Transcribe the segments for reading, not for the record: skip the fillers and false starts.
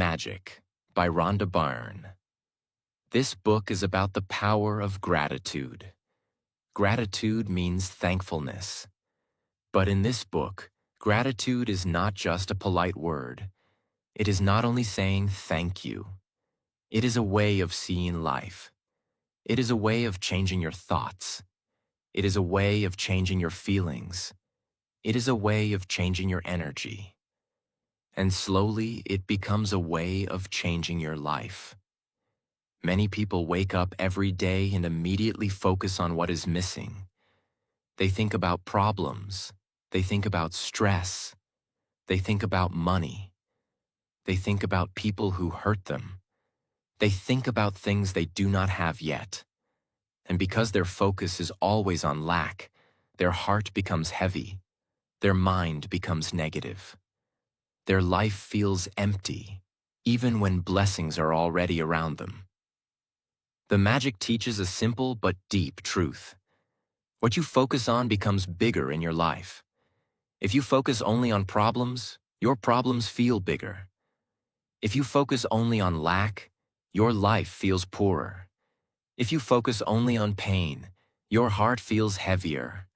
Magic by Rhonda Byrne. This book is about the power of gratitude. Gratitude means thankfulness. But in this book, gratitude is not just a polite word. It is not only saying thank you. It is a way of seeing life. It is a way of changing your thoughts. It is a way of changing your feelings. It is a way of changing your energy. And slowly, it becomes a way of changing your life. Many people wake up every day and immediately focus on what is missing. They think about problems. They think about stress. They think about money. They think about people who hurt them. They think about things they do not have yet. And because their focus is always on lack, their heart becomes heavy. Their mind becomes negative. Their life feels empty, even when blessings are already around them. The magic teaches a simple but deep truth. What you focus on becomes bigger in your life. If you focus only on problems, your problems feel bigger. If you focus only on lack, your life feels poorer. If you focus only on pain, your heart feels heavier.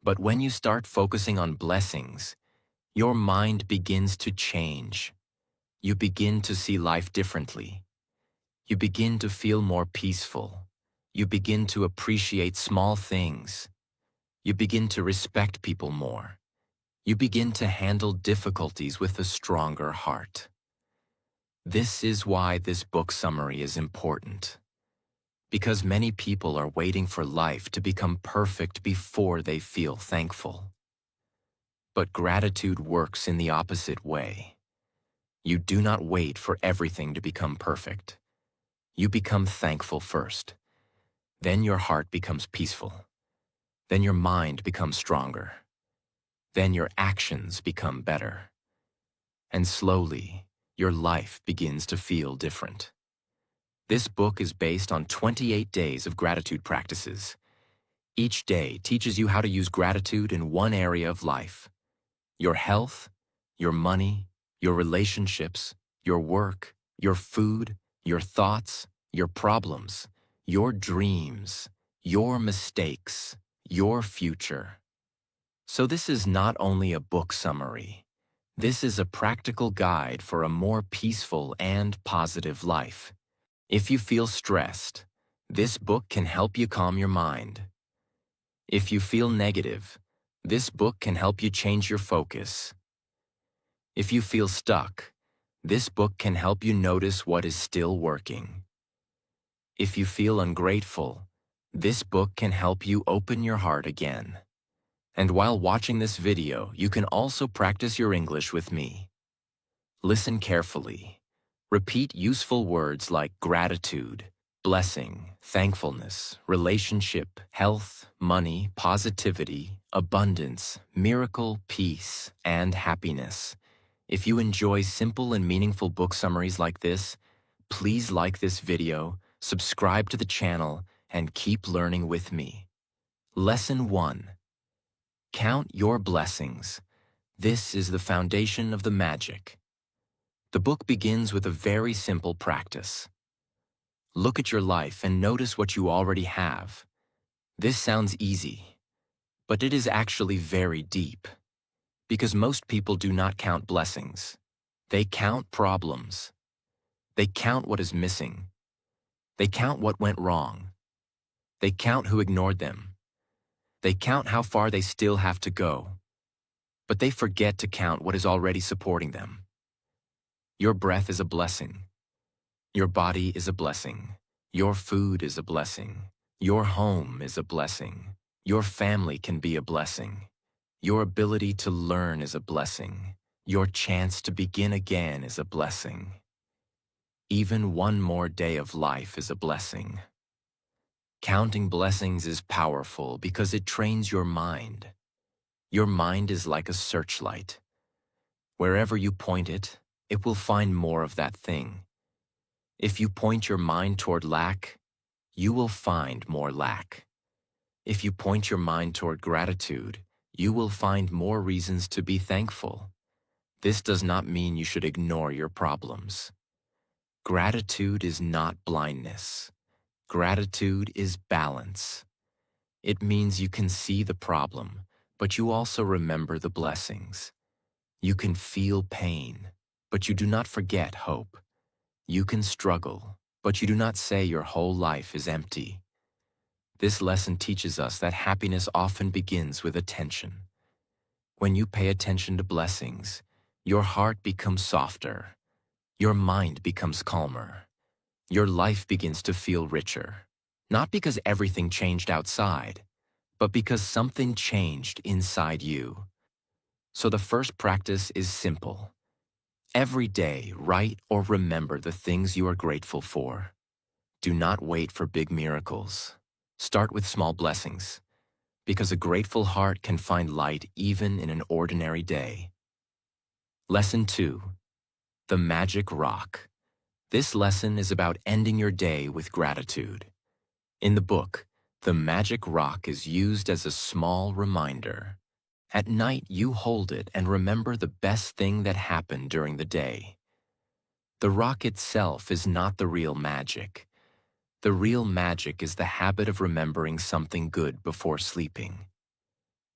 But when you start focusing on blessings, your mind begins to change. You begin to see life differently. You begin to feel more peaceful. You begin to appreciate small things. You begin to respect people more. You begin to handle difficulties with a stronger heart. This is why this book summary is important. Because many people are waiting for life to become perfect before they feel thankful. But gratitude works in the opposite way. You do not wait for everything to become perfect. You become thankful first. Then your heart becomes peaceful. Then your mind becomes stronger. Then your actions become better. And slowly, your life begins to feel different. This book is based on 28 days of gratitude practices. Each day teaches you how to use gratitude in one area of life: your health, your money, your relationships, your work, your food, your thoughts, your problems, your dreams, your mistakes, your future. So this is not only a book summary. This is a practical guide for a more peaceful and positive life. If you feel stressed, this book can help you calm your mind. If you feel negative, this book can help you change your focus. If you feel stuck, this book can help you notice what is still working. If you feel ungrateful, this book can help you open your heart again. And while watching this video, you can also practice your English with me. Listen carefully. Repeat useful words like gratitude, blessing, thankfulness, relationship, health, money, positivity, abundance, miracle, peace, and happiness. If you enjoy simple and meaningful book summaries like this, please like this video, subscribe to the channel, and keep learning with me. Lesson 1. Count your blessings. This is the foundation of the magic. The book begins with a very simple practice. Look at your life and notice what you already have. This sounds easy, but it is actually very deep. Because most people do not count blessings. They count problems. They count what is missing. They count what went wrong. They count who ignored them. They count how far they still have to go. But they forget to count what is already supporting them. Your breath is a blessing. Your body is a blessing. Your food is a blessing. Your home is a blessing. Your family can be a blessing. Your ability to learn is a blessing. Your chance to begin again is a blessing. Even one more day of life is a blessing. Counting blessings is powerful because it trains your mind. Your mind is like a searchlight. Wherever you point it, it will find more of that thing. If you point your mind toward lack, you will find more lack. If you point your mind toward gratitude, you will find more reasons to be thankful. This does not mean you should ignore your problems. Gratitude is not blindness. Gratitude is balance. It means you can see the problem, but you also remember the blessings. You can feel pain, but you do not forget hope. You can struggle, but you do not say your whole life is empty. This lesson teaches us that happiness often begins with attention. When you pay attention to blessings, your heart becomes softer. Your mind becomes calmer. Your life begins to feel richer. Not because everything changed outside, but because something changed inside you. So the first practice is simple. Every day, write or remember the things you are grateful for. Do not wait for big miracles. Start with small blessings, because a grateful heart can find light even in an ordinary day. Lesson 2. The Magic Rock. This lesson is about ending your day with gratitude. In the book, the magic rock is used as a small reminder. At night, you hold it and remember the best thing that happened during the day. The rock itself is not the real magic. The real magic is the habit of remembering something good before sleeping.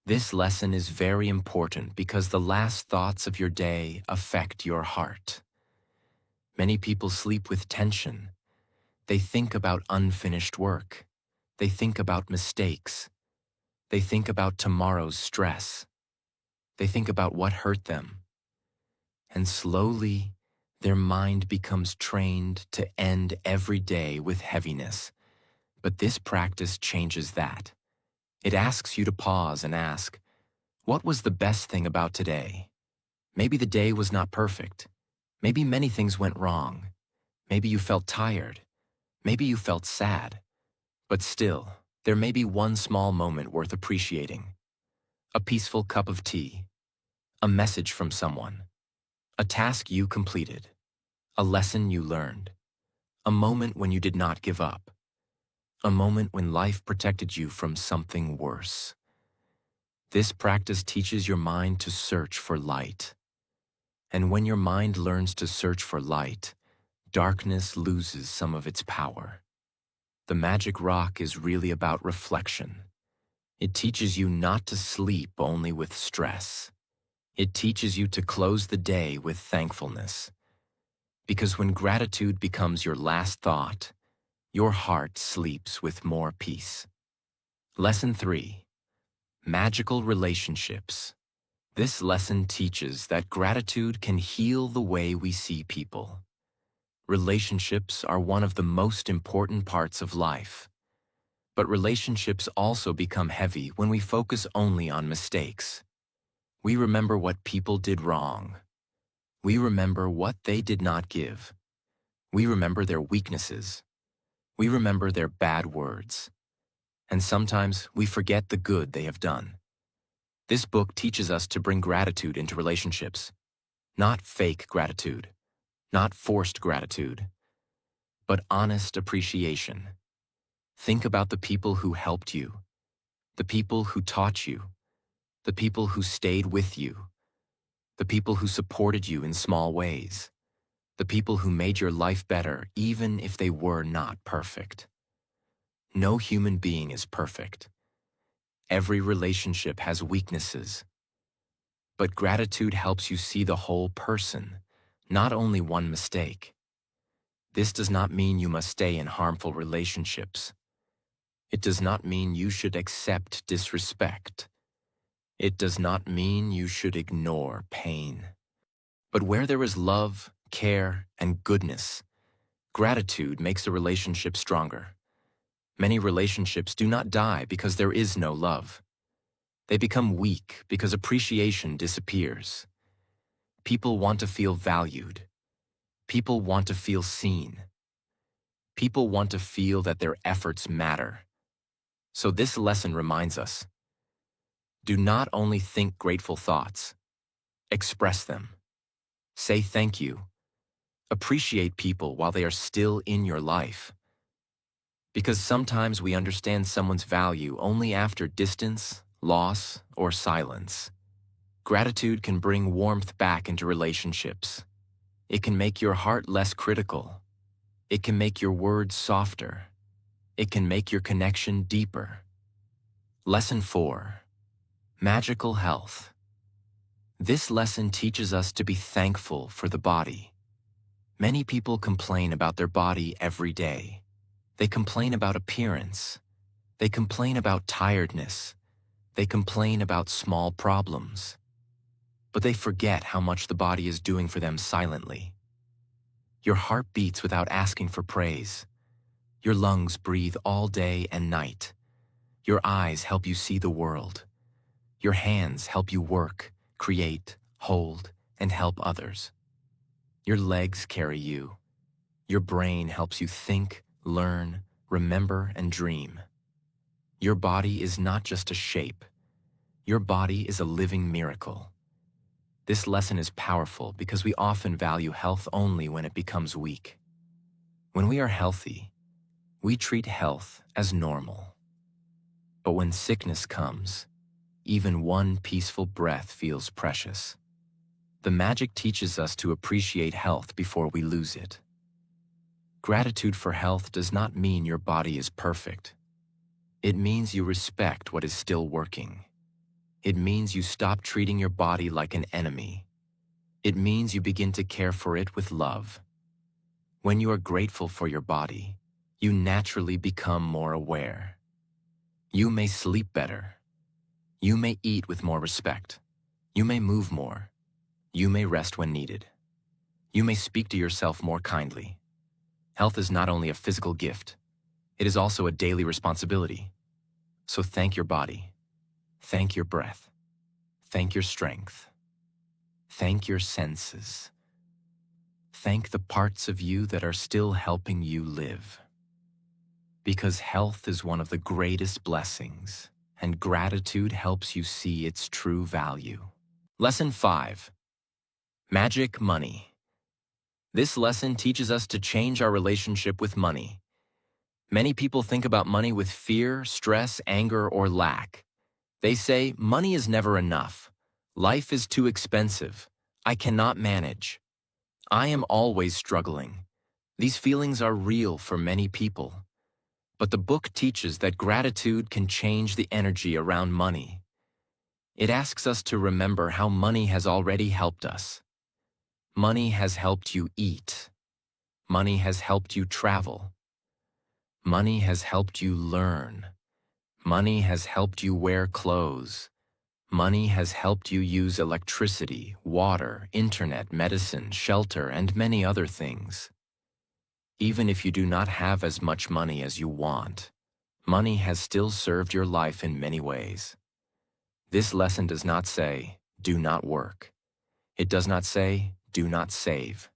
This lesson is very important because the last thoughts of your day affect your heart. Many people sleep with tension. They think about unfinished work. They think about mistakes. They think about tomorrow's stress. They think about what hurt them. And slowly, their mind becomes trained to end every day with heaviness. But this practice changes that. It asks you to pause and ask, what was the best thing about today? Maybe the day was not perfect. Maybe many things went wrong. Maybe you felt tired. Maybe you felt sad. But still, there may be one small moment worth appreciating. A peaceful cup of tea. A message from someone. A task you completed. A lesson you learned. A moment when you did not give up. A moment when life protected you from something worse. This practice teaches your mind to search for light. And when your mind learns to search for light, darkness loses some of its power. The magic rock is really about reflection. It teaches you not to sleep only with stress. It teaches you to close the day with thankfulness. Because when gratitude becomes your last thought, your heart sleeps with more peace. Lesson 3. Magical relationships. This lesson teaches that gratitude can heal the way we see people. Relationships are one of the most important parts of life. But relationships also become heavy when we focus only on mistakes. We remember what people did wrong. We remember what they did not give. We remember their weaknesses. We remember their bad words. And sometimes we forget the good they have done. This book teaches us to bring gratitude into relationships. Not fake gratitude, not forced gratitude, but honest appreciation. Think about the people who helped you, the people who taught you, the people who stayed with you, the people who supported you in small ways, the people who made your life better even if they were not perfect. No human being is perfect. Every relationship has weaknesses. But gratitude helps you see the whole person, not only one mistake. This does not mean you must stay in harmful relationships. It does not mean you should accept disrespect. It does not mean you should ignore pain. But where there is love, care, and goodness, gratitude makes a relationship stronger. Many relationships do not die because there is no love. They become weak because appreciation disappears. People want to feel valued. People want to feel seen. People want to feel that their efforts matter. So this lesson reminds us, do not only think grateful thoughts, express them. Say thank you. Appreciate people while they are still in your life. Because sometimes we understand someone's value only after distance, loss, or silence. Gratitude can bring warmth back into relationships. It can make your heart less critical. It can make your words softer. It can make your connection deeper. Lesson 4. Magical Health. This lesson teaches us to be thankful for the body. Many people complain about their body every day. They complain about appearance. They complain about tiredness. They complain about small problems. But they forget how much the body is doing for them silently. Your heart beats without asking for praise. Your lungs breathe all day and night. Your eyes help you see the world. Your hands help you work, create, hold, and help others. Your legs carry you. Your brain helps you think, learn, remember, and dream. Your body is not just a shape. Your body is a living miracle. This lesson is powerful because we often value health only when it becomes weak. When we are healthy, we treat health as normal. But when sickness comes, even one peaceful breath feels precious. The magic teaches us to appreciate health before we lose it. Gratitude for health does not mean your body is perfect. It means you respect what is still working. It means you stop treating your body like an enemy. It means you begin to care for it with love. When you are grateful for your body, you naturally become more aware. You may sleep better. You may eat with more respect. You may move more. You may rest when needed. You may speak to yourself more kindly. Health is not only a physical gift, it is also a daily responsibility. So thank your body. Thank your breath. Thank your strength. Thank your senses. Thank the parts of you that are still helping you live. Because health is one of the greatest blessings, and gratitude helps you see its true value. Lesson 5. Magic Money. This lesson teaches us to change our relationship with money. Many people think about money with fear, stress, anger, or lack. They say, money is never enough. Life is too expensive. I cannot manage. I am always struggling. These feelings are real for many people. But the book teaches that gratitude can change the energy around money. It asks us to remember how money has already helped us. Money has helped you eat. Money has helped you travel. Money has helped you learn. Money has helped you wear clothes. Money has helped you use electricity, water, internet, medicine, shelter, and many other things. Even if you do not have as much money as you want, money has still served your life in many ways. This lesson does not say, do not work. It does not say, do not save.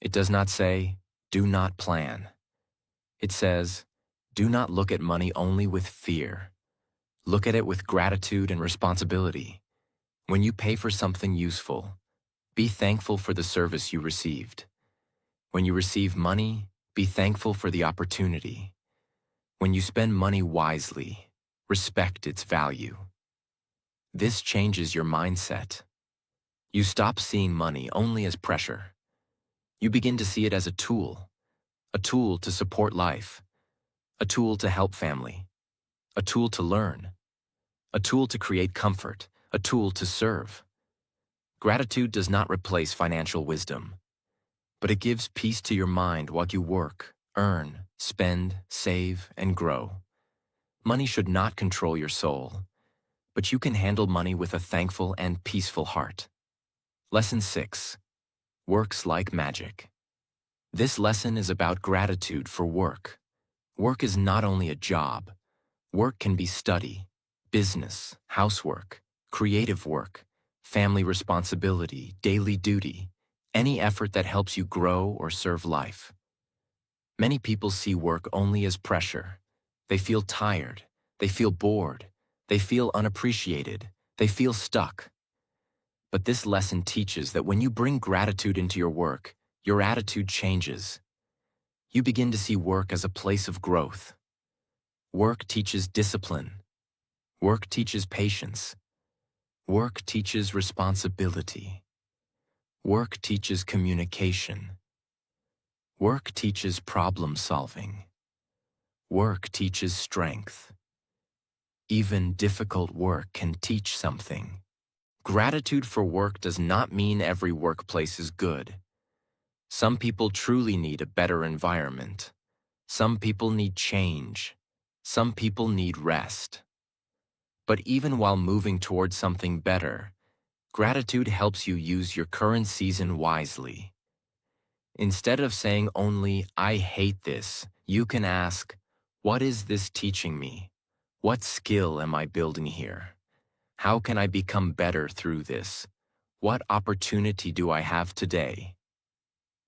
It does not say, do not plan. It says, do not look at money only with fear. Look at it with gratitude and responsibility. When you pay for something useful, be thankful for the service you received. When you receive money, be thankful for the opportunity. When you spend money wisely, respect its value. This changes your mindset. You stop seeing money only as pressure. You begin to see it as a tool to support life, a tool to help family, a tool to learn, a tool to create comfort, a tool to serve. Gratitude does not replace financial wisdom, but it gives peace to your mind while you work, earn, spend, save, and grow. Money should not control your soul, but you can handle money with a thankful and peaceful heart. Lesson 6. Works like magic. This lesson is about gratitude for work. Work is not only a job. Work can be study, business, housework, creative work, family responsibility, daily duty, any effort that helps you grow or serve life. Many people see work only as pressure. They feel tired. They feel bored. They feel unappreciated. They feel stuck. But this lesson teaches that when you bring gratitude into your work, your attitude changes. You begin to see work as a place of growth. Work teaches discipline. Work teaches patience. Work teaches responsibility. Work teaches communication. Work teaches problem solving. Work teaches strength. Even difficult work can teach something. Gratitude for work does not mean every workplace is good. Some people truly need a better environment. Some people need change. Some people need rest. But even while moving towards something better, gratitude helps you use your current season wisely. Instead of saying only, "I hate this," you can ask, "What is this teaching me? What skill am I building here? How can I become better through this? What opportunity do I have today?"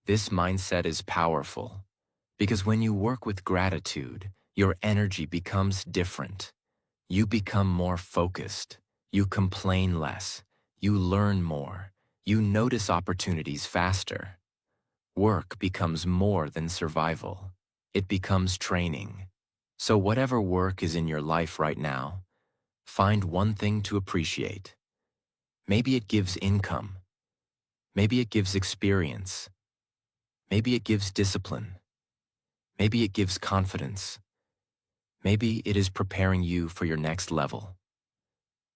This mindset is powerful because when you work with gratitude, your energy becomes different. You become more focused. You complain less. You learn more. You notice opportunities faster. Work becomes more than survival. It becomes training. So whatever work is in your life right now, find one thing to appreciate. Maybe it gives income. Maybe it gives experience. Maybe it gives discipline. Maybe it gives confidence. Maybe it is preparing you for your next level.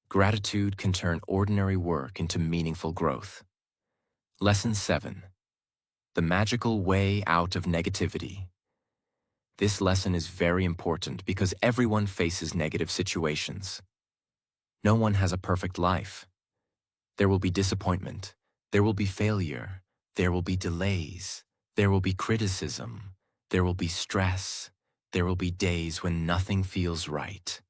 Gratitude can turn ordinary work into meaningful growth. Lesson 7. The magical way out of negativity. This lesson is very important because everyone faces negative situations. No one has a perfect life. There will be disappointment. There will be failure. There will be delays. There will be criticism. There will be stress. There will be days when nothing feels right.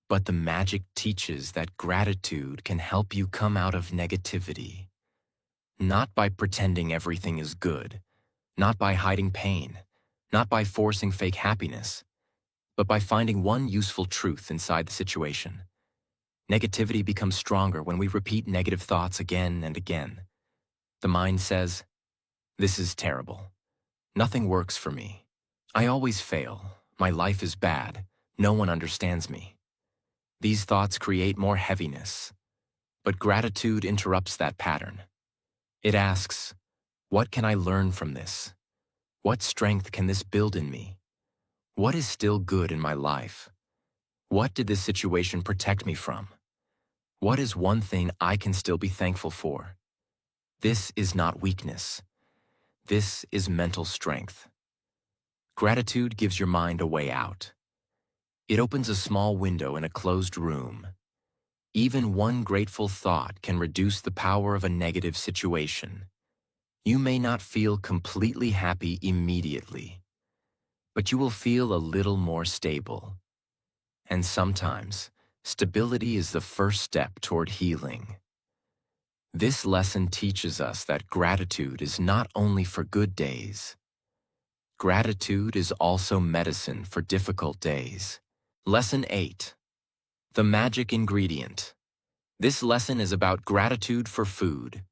But the magic teaches that gratitude can help you come out of negativity. Not by pretending everything is good, not by hiding pain, not by forcing fake happiness, but by finding one useful truth inside the situation. Negativity becomes stronger when we repeat negative thoughts again and again. The mind says, "This is terrible. Nothing works for me. I always fail. My life is bad. No one understands me." These thoughts create more heaviness, but gratitude interrupts that pattern. It asks, "What can I learn from this? What strength can this build in me? What is still good in my life? What did this situation protect me from? What is one thing I can still be thankful for?" This is not weakness. This is mental strength. Gratitude gives your mind a way out. It opens a small window in a closed room. Even one grateful thought can reduce the power of a negative situation. You may not feel completely happy immediately, but you will feel a little more stable. And sometimes, stability is the first step toward healing. This lesson teaches us that gratitude is not only for good days. Gratitude is also medicine for difficult days. Lesson 8. The magic ingredient. This lesson is about gratitude for food.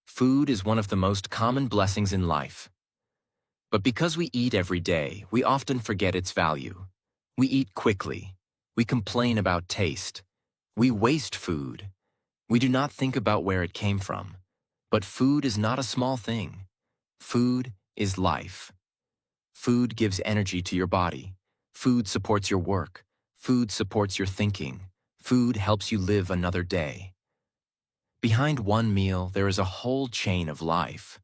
Food is one of the most common blessings in life. But because we eat every day, we often forget its value. We eat quickly. We complain about taste. We waste food. We do not think about where it came from. But food is not a small thing. Food is life. Food gives energy to your body. Food supports your work. Food supports your thinking. Food helps you live another day. Behind one meal, there is a whole chain of life.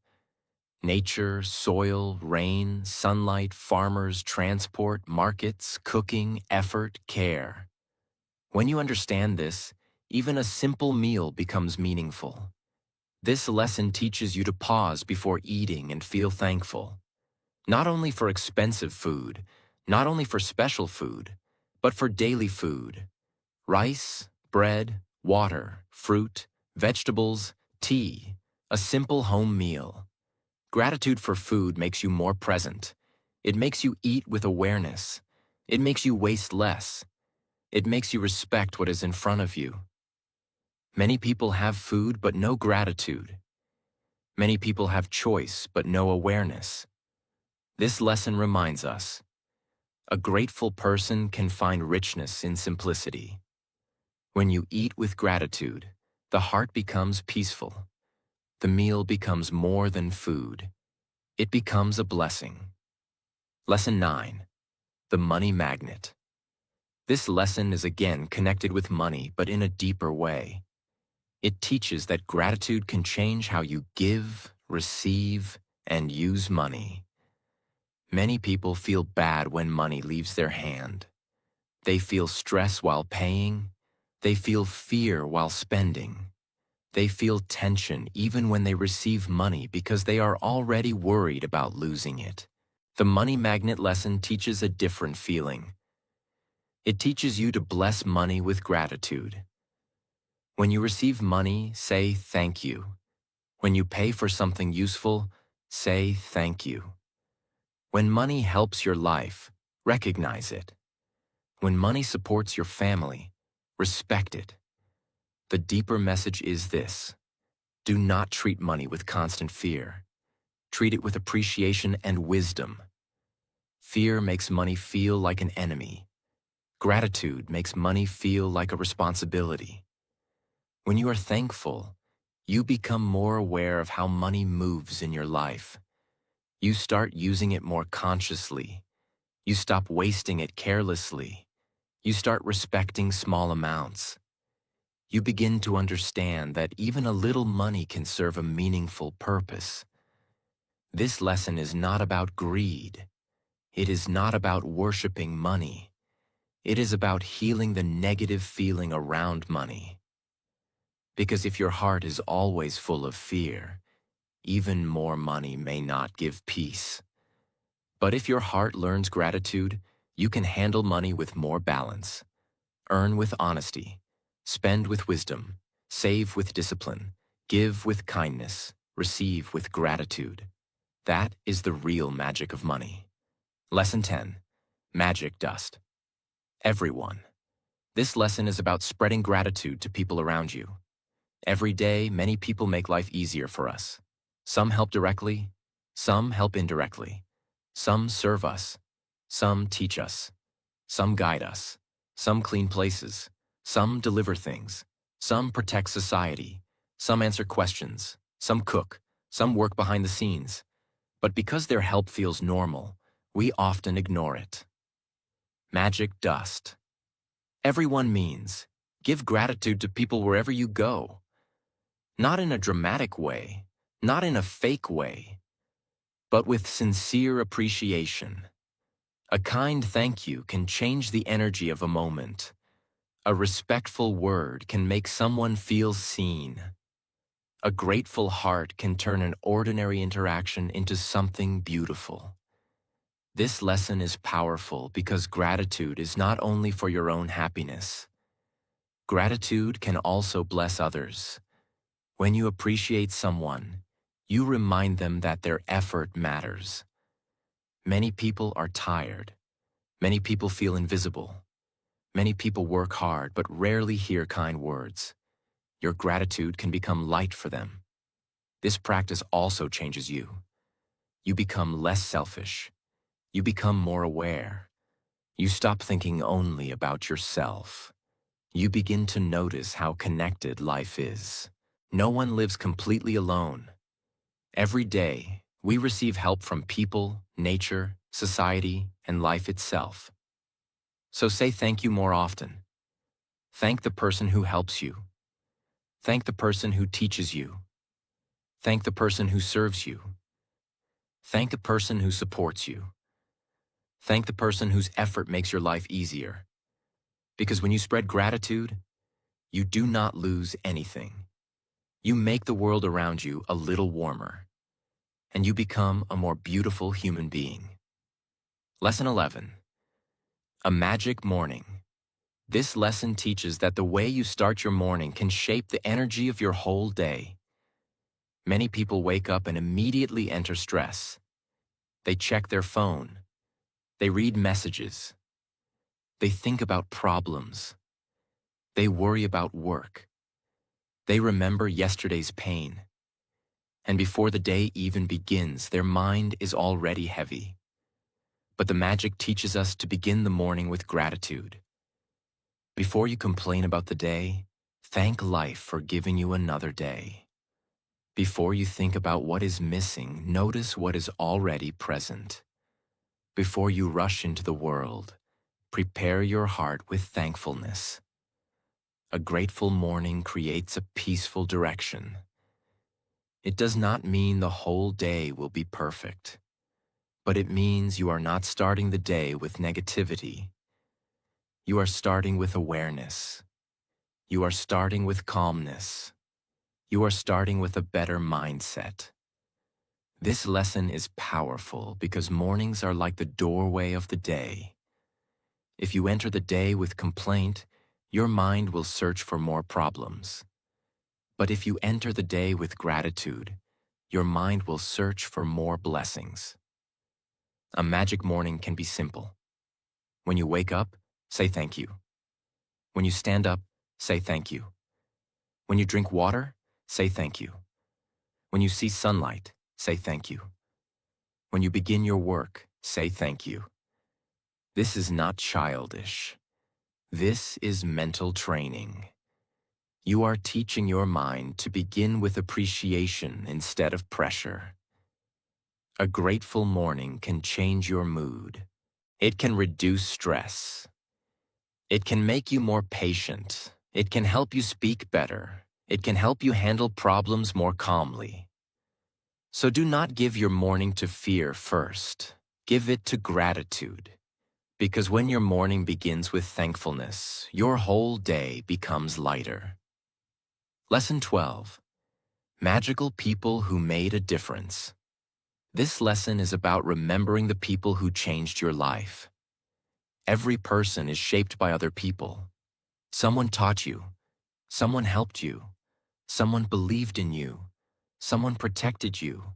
Nature, soil, rain, sunlight, farmers, transport, markets, cooking, effort, care. When you understand this, even a simple meal becomes meaningful. This lesson teaches you to pause before eating and feel thankful. Not only for expensive food, not only for special food, but for daily food. Rice, bread, water, fruit, vegetables, tea, a simple home meal. Gratitude for food makes you more present. It makes you eat with awareness. It makes you waste less. It makes you respect what is in front of you. Many people have food but no gratitude. Many people have choice but no awareness. This lesson reminds us, a grateful person can find richness in simplicity. When you eat with gratitude, the heart becomes peaceful. The meal becomes more than food. It becomes a blessing. Lesson 9. The Money Magnet. This lesson is again connected with money, but in a deeper way. It teaches that gratitude can change how you give, receive, and use money. Many people feel bad when money leaves their hand. They feel stress while paying. They feel fear while spending. They feel tension even when they receive money because they are already worried about losing it. The Money Magnet lesson teaches a different feeling. It teaches you to bless money with gratitude. When you receive money, say thank you. When you pay for something useful, say thank you. When money helps your life, recognize it. When money supports your family, respect it. The deeper message is this: do not treat money with constant fear. Treat it with appreciation and wisdom. Fear makes money feel like an enemy. Gratitude makes money feel like a responsibility. When you are thankful, you become more aware of how money moves in your life. You start using it more consciously. You stop wasting it carelessly. You start respecting small amounts. You begin to understand that even a little money can serve a meaningful purpose. This lesson is not about greed. It is not about worshiping money. It is about healing the negative feeling around money. Because if your heart is always full of fear, even more money may not give peace. But if your heart learns gratitude, you can handle money with more balance, earn with honesty, spend with wisdom, save with discipline, give with kindness, receive with gratitude. That is the real magic of money. Lesson 10. Magic Dust. Everyone. This lesson is about spreading gratitude to people around you. Every day, many people make life easier for us. Some help directly, some help indirectly. Some serve us, some teach us, some guide us, some clean places, some deliver things, some protect society, some answer questions, some cook, some work behind the scenes. But because their help feels normal, we often ignore it. Magic dust. Everyone means give gratitude to people wherever you go. Not in a dramatic way, not in a fake way, but with sincere appreciation. A kind thank you can change the energy of a moment. A respectful word can make someone feel seen. A grateful heart can turn an ordinary interaction into something beautiful. This lesson is powerful because gratitude is not only for your own happiness. Gratitude can also bless others. When you appreciate someone, you remind them that their effort matters. Many people are tired. Many people feel invisible. Many people work hard but rarely hear kind words. Your gratitude can become light for them. This practice also changes you. You become less selfish. You become more aware. You stop thinking only about yourself. You begin to notice how connected life is. No one lives completely alone. Every day, we receive help from people, nature, society, and life itself. So say thank you more often. Thank the person who helps you. Thank the person who teaches you. Thank the person who serves you. Thank the person who supports you. Thank the person whose effort makes your life easier. Because when you spread gratitude, you do not lose anything. You make the world around you a little warmer, and you become a more beautiful human being. Lesson 11. A magic morning. This lesson teaches that the way you start your morning can shape the energy of your whole day. Many people wake up and immediately enter stress. They check their phone. They read messages. They think about problems. They worry about work. They remember yesterday's pain. And before the day even begins, their mind is already heavy. But the magic teaches us to begin the morning with gratitude. Before you complain about the day, thank life for giving you another day. Before you think about what is missing, notice what is already present. Before you rush into the world, prepare your heart with thankfulness. A grateful morning creates a peaceful direction. It does not mean the whole day will be perfect, but it means you are not starting the day with negativity. You are starting with awareness. You are starting with calmness. You are starting with a better mindset. This lesson is powerful because mornings are like the doorway of the day. If you enter the day with complaint, your mind will search for more problems. But if you enter the day with gratitude, your mind will search for more blessings. A magic morning can be simple. When you wake up, say thank you. When you stand up, say thank you. When you drink water, say thank you. When you see sunlight, say thank you. When you begin your work, say thank you. This is not childish. This is mental training. You are teaching your mind to begin with appreciation instead of pressure. A grateful morning can change your mood. It can reduce stress. It can make you more patient. It can help you speak better. It can help you handle problems more calmly. So do not give your morning to fear first. Give it to gratitude. Because when your morning begins with thankfulness, your whole day becomes lighter. Lesson 12. Magical People Who Made a Difference. This lesson is about remembering the people who changed your life. Every person is shaped by other people. Someone taught you. Someone helped you. Someone believed in you. Someone protected you.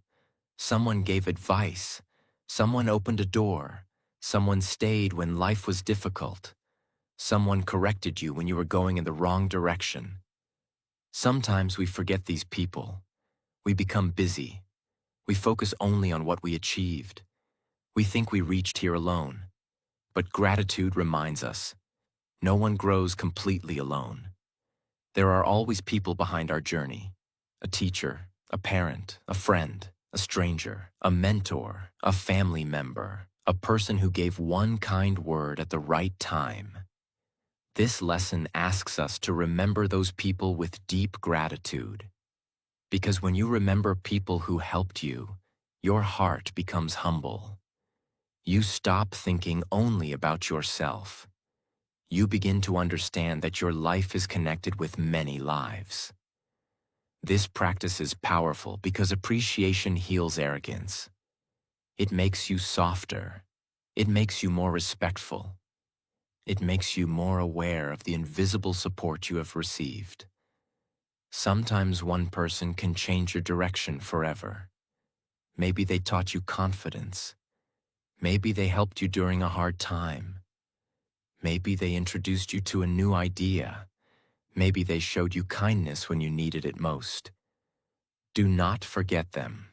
Someone gave advice. Someone opened a door. Someone stayed when life was difficult. Someone corrected you when you were going in the wrong direction. Sometimes we forget these people. We become busy. We focus only on what we achieved. We think we reached here alone. But gratitude reminds us, no one grows completely alone. There are always people behind our journey. A teacher, a parent, a friend, a stranger, a mentor, a family member, a person who gave one kind word at the right time. This lesson asks us to remember those people with deep gratitude. Because when you remember people who helped you, your heart becomes humble. You stop thinking only about yourself. You begin to understand that your life is connected with many lives. This practice is powerful because appreciation heals arrogance. It makes you softer. It makes you more respectful. It makes you more aware of the invisible support you have received. Sometimes one person can change your direction forever. Maybe they taught you confidence. Maybe they helped you during a hard time. Maybe they introduced you to a new idea. Maybe they showed you kindness when you needed it most. Do not forget them.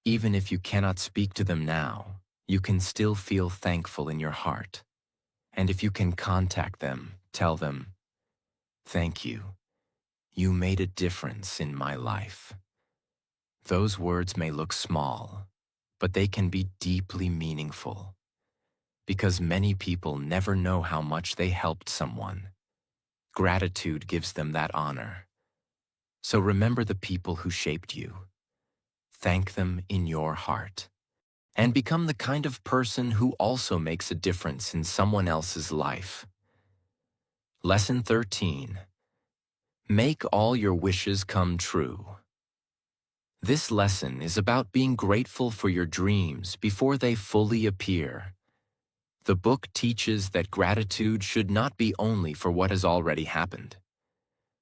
Even if you cannot speak to them now, you can still feel thankful in your heart. And if you can contact them, tell them, "Thank you. You made a difference in my life." Those words may look small, but they can be deeply meaningful. Because many people never know how much they helped someone. Gratitude gives them that honor. So remember the people who shaped you. Thank them in your heart. And become the kind of person who also makes a difference in someone else's life. Lesson 13. Make all your wishes come true. This lesson is about being grateful for your dreams before they fully appear. The book teaches that gratitude should not be only for what has already happened.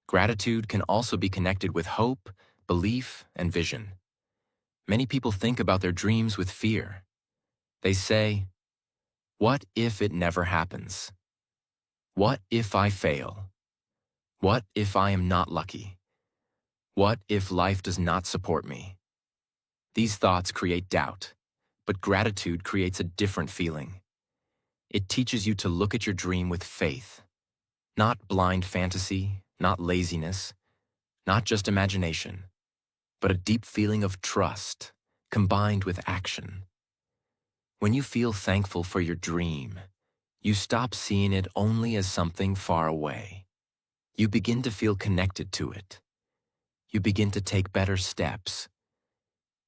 Gratitude can also be connected with hope, belief, and vision. Many people think about their dreams with fear. They say, "What if it never happens? What if I fail? What if I am not lucky? What if life does not support me?" These thoughts create doubt, but gratitude creates a different feeling. It teaches you to look at your dream with faith. Not blind fantasy, not laziness, not just imagination, but a deep feeling of trust combined with action. When you feel thankful for your dream, you stop seeing it only as something far away. You begin to feel connected to it. You begin to take better steps.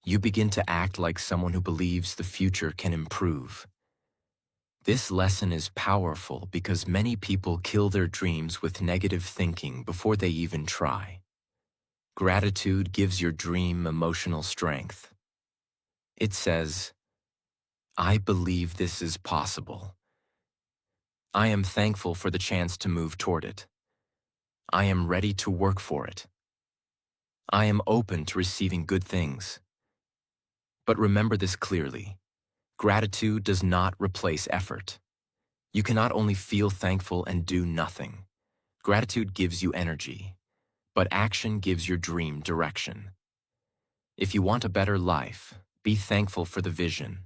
You begin to act like someone who believes the future can improve. This lesson is powerful because many people kill their dreams with negative thinking before they even try. Gratitude gives your dream emotional strength. It says, "I believe this is possible. I am thankful for the chance to move toward it. I am ready to work for it. I am open to receiving good things." But remember this clearly. Gratitude does not replace effort. You cannot only feel thankful and do nothing. Gratitude gives you energy, but action gives your dream direction. If you want a better life, be thankful for the vision.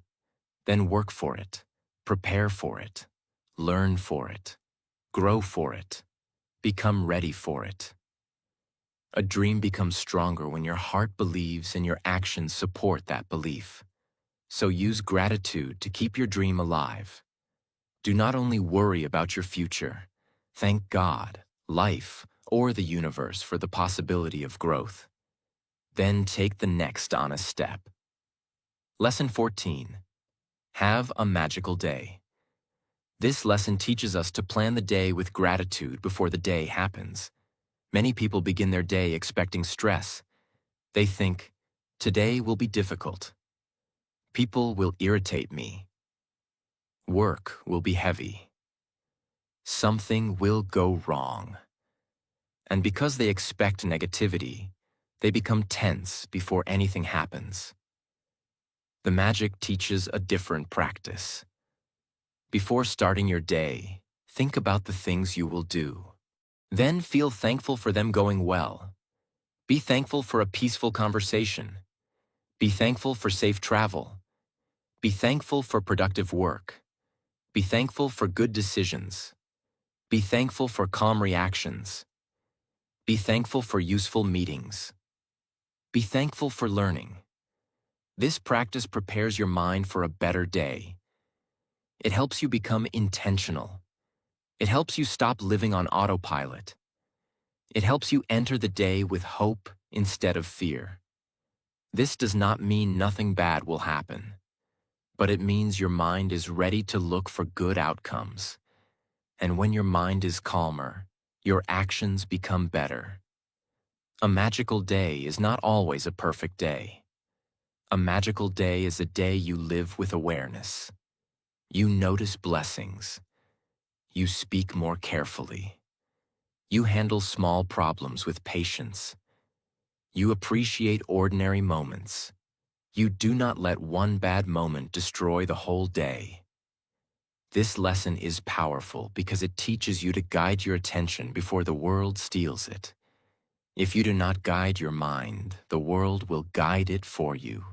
Then work for it, prepare for it, learn for it, grow for it, become ready for it. A dream becomes stronger when your heart believes and your actions support that belief. So use gratitude to keep your dream alive. Do not only worry about your future. Thank God, life, or the universe for the possibility of growth. Then take the next honest step. Lesson 14. Have a magical day. This lesson teaches us to plan the day with gratitude before the day happens. Many people begin their day expecting stress. They think, today will be difficult. People will irritate me. Work will be heavy. Something will go wrong. And because they expect negativity, they become tense before anything happens. The magic teaches a different practice. Before starting your day, think about the things you will do. Then feel thankful for them going well. Be thankful for a peaceful conversation. Be thankful for safe travel. Be thankful for productive work. Be thankful for good decisions. Be thankful for calm reactions. Be thankful for useful meetings. Be thankful for learning. This practice prepares your mind for a better day. It helps you become intentional. It helps you stop living on autopilot. It helps you enter the day with hope instead of fear. This does not mean nothing bad will happen, but it means your mind is ready to look for good outcomes. And when your mind is calmer, your actions become better. A magical day is not always a perfect day. A magical day is a day you live with awareness. You notice blessings. You speak more carefully. You handle small problems with patience. You appreciate ordinary moments. You do not let one bad moment destroy the whole day. This lesson is powerful because it teaches you to guide your attention before the world steals it. If you do not guide your mind, the world will guide it for you.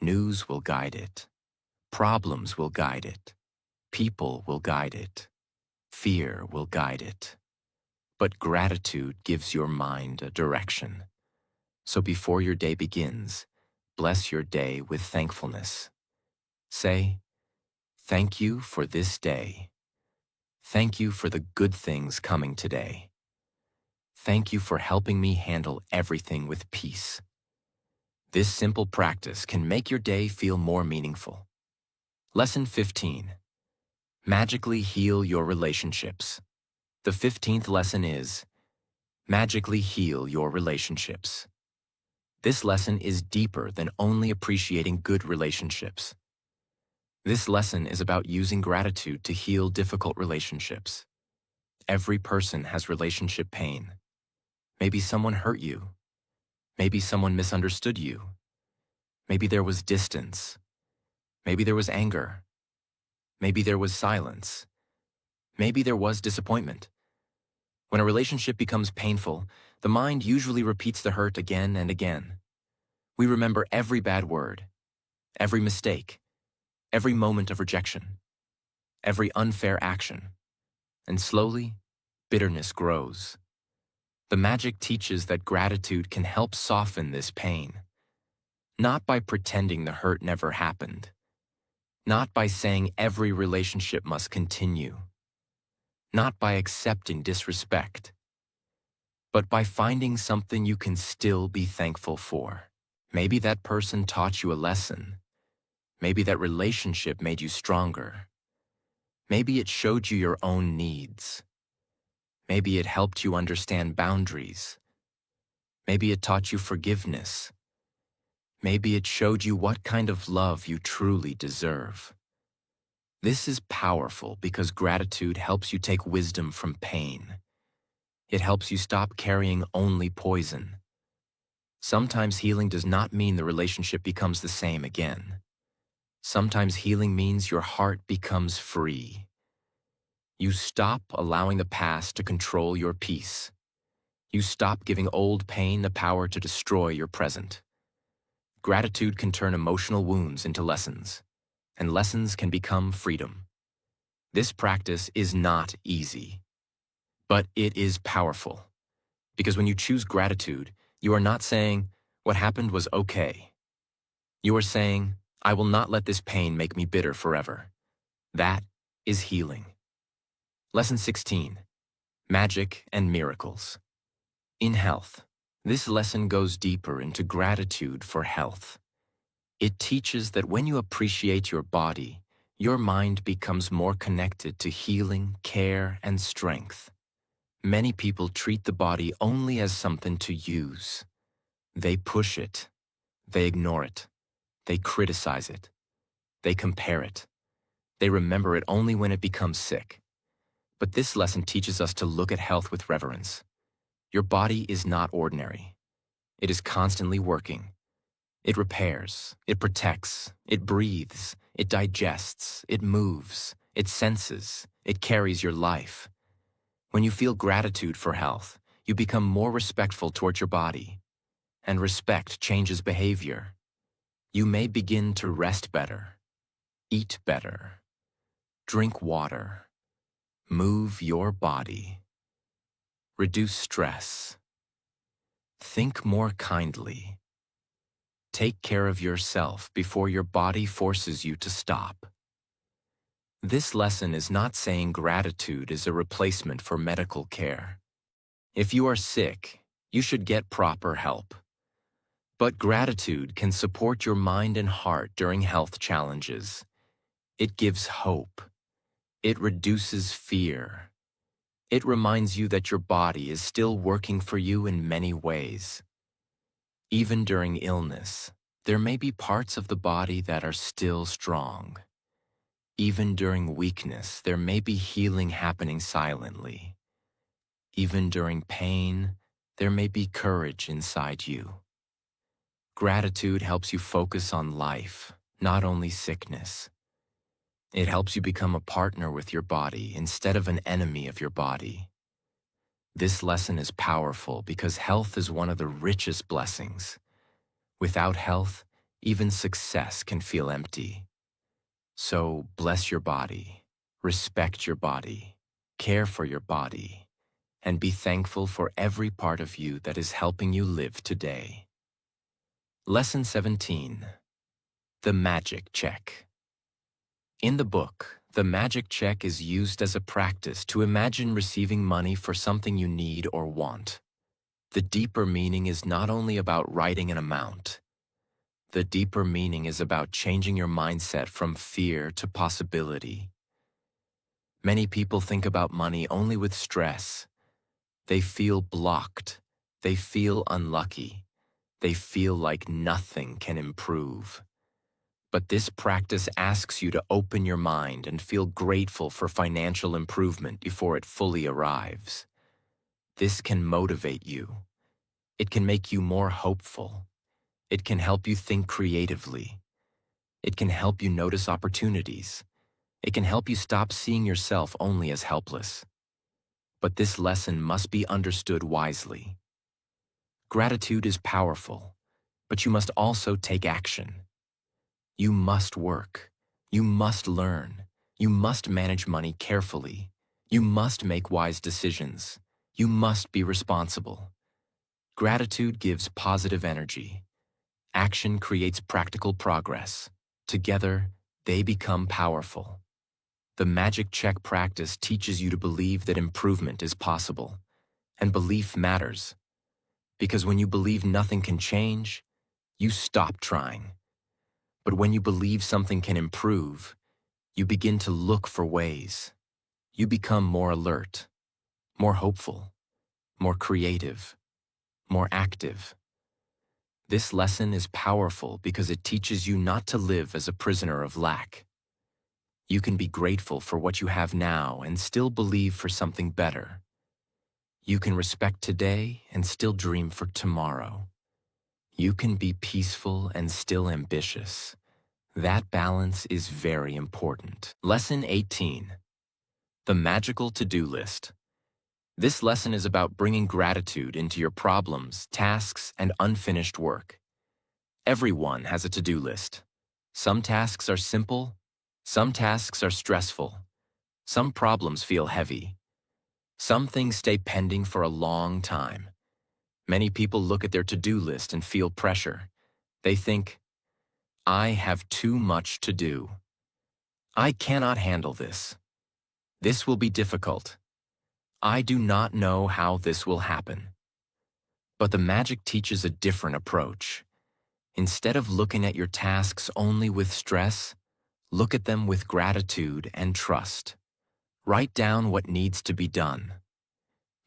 News will guide it. Problems will guide it. People will guide it. Fear will guide it. But gratitude gives your mind a direction. So before your day begins, bless your day with thankfulness. Say, "Thank you for this day. Thank you for the good things coming today. Thank you for helping me handle everything with peace." This simple practice can make your day feel more meaningful. Lesson 15. Magically heal your relationships. The 15th lesson is, magically heal your relationships. This lesson is deeper than only appreciating good relationships. This lesson is about using gratitude to heal difficult relationships. Every person has relationship pain. Maybe someone hurt you. Maybe someone misunderstood you. Maybe there was distance. Maybe there was anger. Maybe there was silence. Maybe there was disappointment. When a relationship becomes painful, the mind usually repeats the hurt again and again. We remember every bad word, every mistake, every moment of rejection, every unfair action. And slowly, bitterness grows. The magic teaches that gratitude can help soften this pain, not by pretending the hurt never happened, not by saying every relationship must continue, not by accepting disrespect, but by finding something you can still be thankful for. Maybe that person taught you a lesson. Maybe that relationship made you stronger. Maybe it showed you your own needs. Maybe it helped you understand boundaries. Maybe it taught you forgiveness. Maybe it showed you what kind of love you truly deserve. This is powerful because gratitude helps you take wisdom from pain. It helps you stop carrying only poison. Sometimes healing does not mean the relationship becomes the same again. Sometimes healing means your heart becomes free. You stop allowing the past to control your peace. You stop giving old pain the power to destroy your present. Gratitude can turn emotional wounds into lessons, and lessons can become freedom. This practice is not easy, but it is powerful. Because when you choose gratitude, you are not saying, "What happened was okay." You are saying, "I will not let this pain make me bitter forever." That is healing. Lesson 16. Magic and Miracles. In health, this lesson goes deeper into gratitude for health. It teaches that when you appreciate your body, your mind becomes more connected to healing, care, and strength. Many people treat the body only as something to use. They push it. They ignore it. They criticize it. They compare it. They remember it only when it becomes sick. But this lesson teaches us to look at health with reverence. Your body is not ordinary. It is constantly working. It repairs, it protects, it breathes, it digests, it moves, it senses, it carries your life. When you feel gratitude for health, you become more respectful towards your body. And respect changes behavior. You may begin to rest better, eat better, drink water, move your body, reduce stress, think more kindly, take care of yourself before your body forces you to stop. This lesson is not saying gratitude is a replacement for medical care. If you are sick, you should get proper help. But gratitude can support your mind and heart during health challenges. It gives hope. It reduces fear. It reminds you that your body is still working for you in many ways. Even during illness, there may be parts of the body that are still strong. Even during weakness, there may be healing happening silently. Even during pain, there may be courage inside you. Gratitude helps you focus on life, not only sickness. It helps you become a partner with your body instead of an enemy of your body. This lesson is powerful because health is one of the richest blessings. Without health, even success can feel empty. So bless your body, respect your body, care for your body, and be thankful for every part of you that is helping you live today. Lesson 17. The Magic Check. In the book, the magic check is used as a practice to imagine receiving money for something you need or want. The deeper meaning is not only about writing an amount. The deeper meaning is about changing your mindset from fear to possibility. Many people think about money only with stress. They feel blocked. They feel unlucky. They feel like nothing can improve. But this practice asks you to open your mind and feel grateful for financial improvement before it fully arrives. This can motivate you. It can make you more hopeful. It can help you think creatively. It can help you notice opportunities. It can help you stop seeing yourself only as helpless. But this lesson must be understood wisely. Gratitude is powerful, but you must also take action. You must work. You must learn. You must manage money carefully. You must make wise decisions. You must be responsible. Gratitude gives positive energy. Action creates practical progress. Together, they become powerful. The magic check practice teaches you to believe that improvement is possible. And belief matters. Because when you believe nothing can change, you stop trying. But when you believe something can improve, you begin to look for ways. You become more alert, more hopeful, more creative, more active. This lesson is powerful because it teaches you not to live as a prisoner of lack. You can be grateful for what you have now and still believe for something better. You can respect today and still dream for tomorrow. You can be peaceful and still ambitious. That balance is very important. Lesson 18. The magical to-do list. This lesson is about bringing gratitude into your problems, tasks, and unfinished work. Everyone has a to-do list. Some tasks are simple, some tasks are stressful, some problems feel heavy. Some things stay pending for a long time. Many people look at their to-do list and feel pressure. They think, I have too much to do. I cannot handle this. This will be difficult. I do not know how this will happen. But the magic teaches a different approach. Instead of looking at your tasks only with stress, look at them with gratitude and trust. Write down what needs to be done.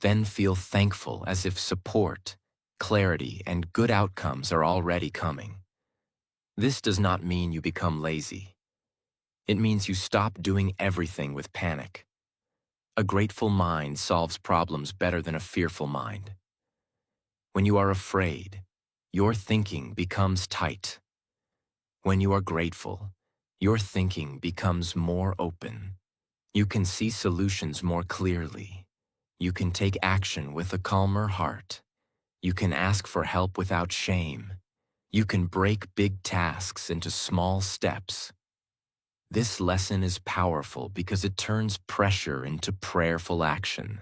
Then feel thankful as if support, clarity, and good outcomes are already coming. This does not mean you become lazy. It means you stop doing everything with panic. A grateful mind solves problems better than a fearful mind. When you are afraid, your thinking becomes tight. When you are grateful, your thinking becomes more open. You can see solutions more clearly. You can take action with a calmer heart. You can ask for help without shame. You can break big tasks into small steps. This lesson is powerful because it turns pressure into prayerful action.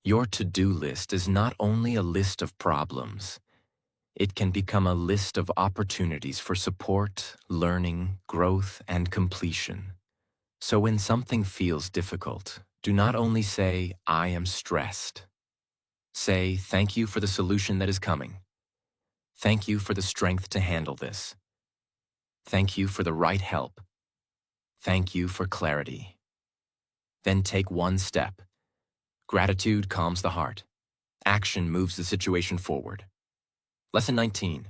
Your to-do list is not only a list of problems. It can become a list of opportunities for support, learning, growth, and completion. So when something feels difficult, do not only say, I am stressed. Say, thank you for the solution that is coming. Thank you for the strength to handle this. Thank you for the right help. Thank you for clarity. Then take one step. Gratitude calms the heart. Action moves the situation forward. Lesson 19.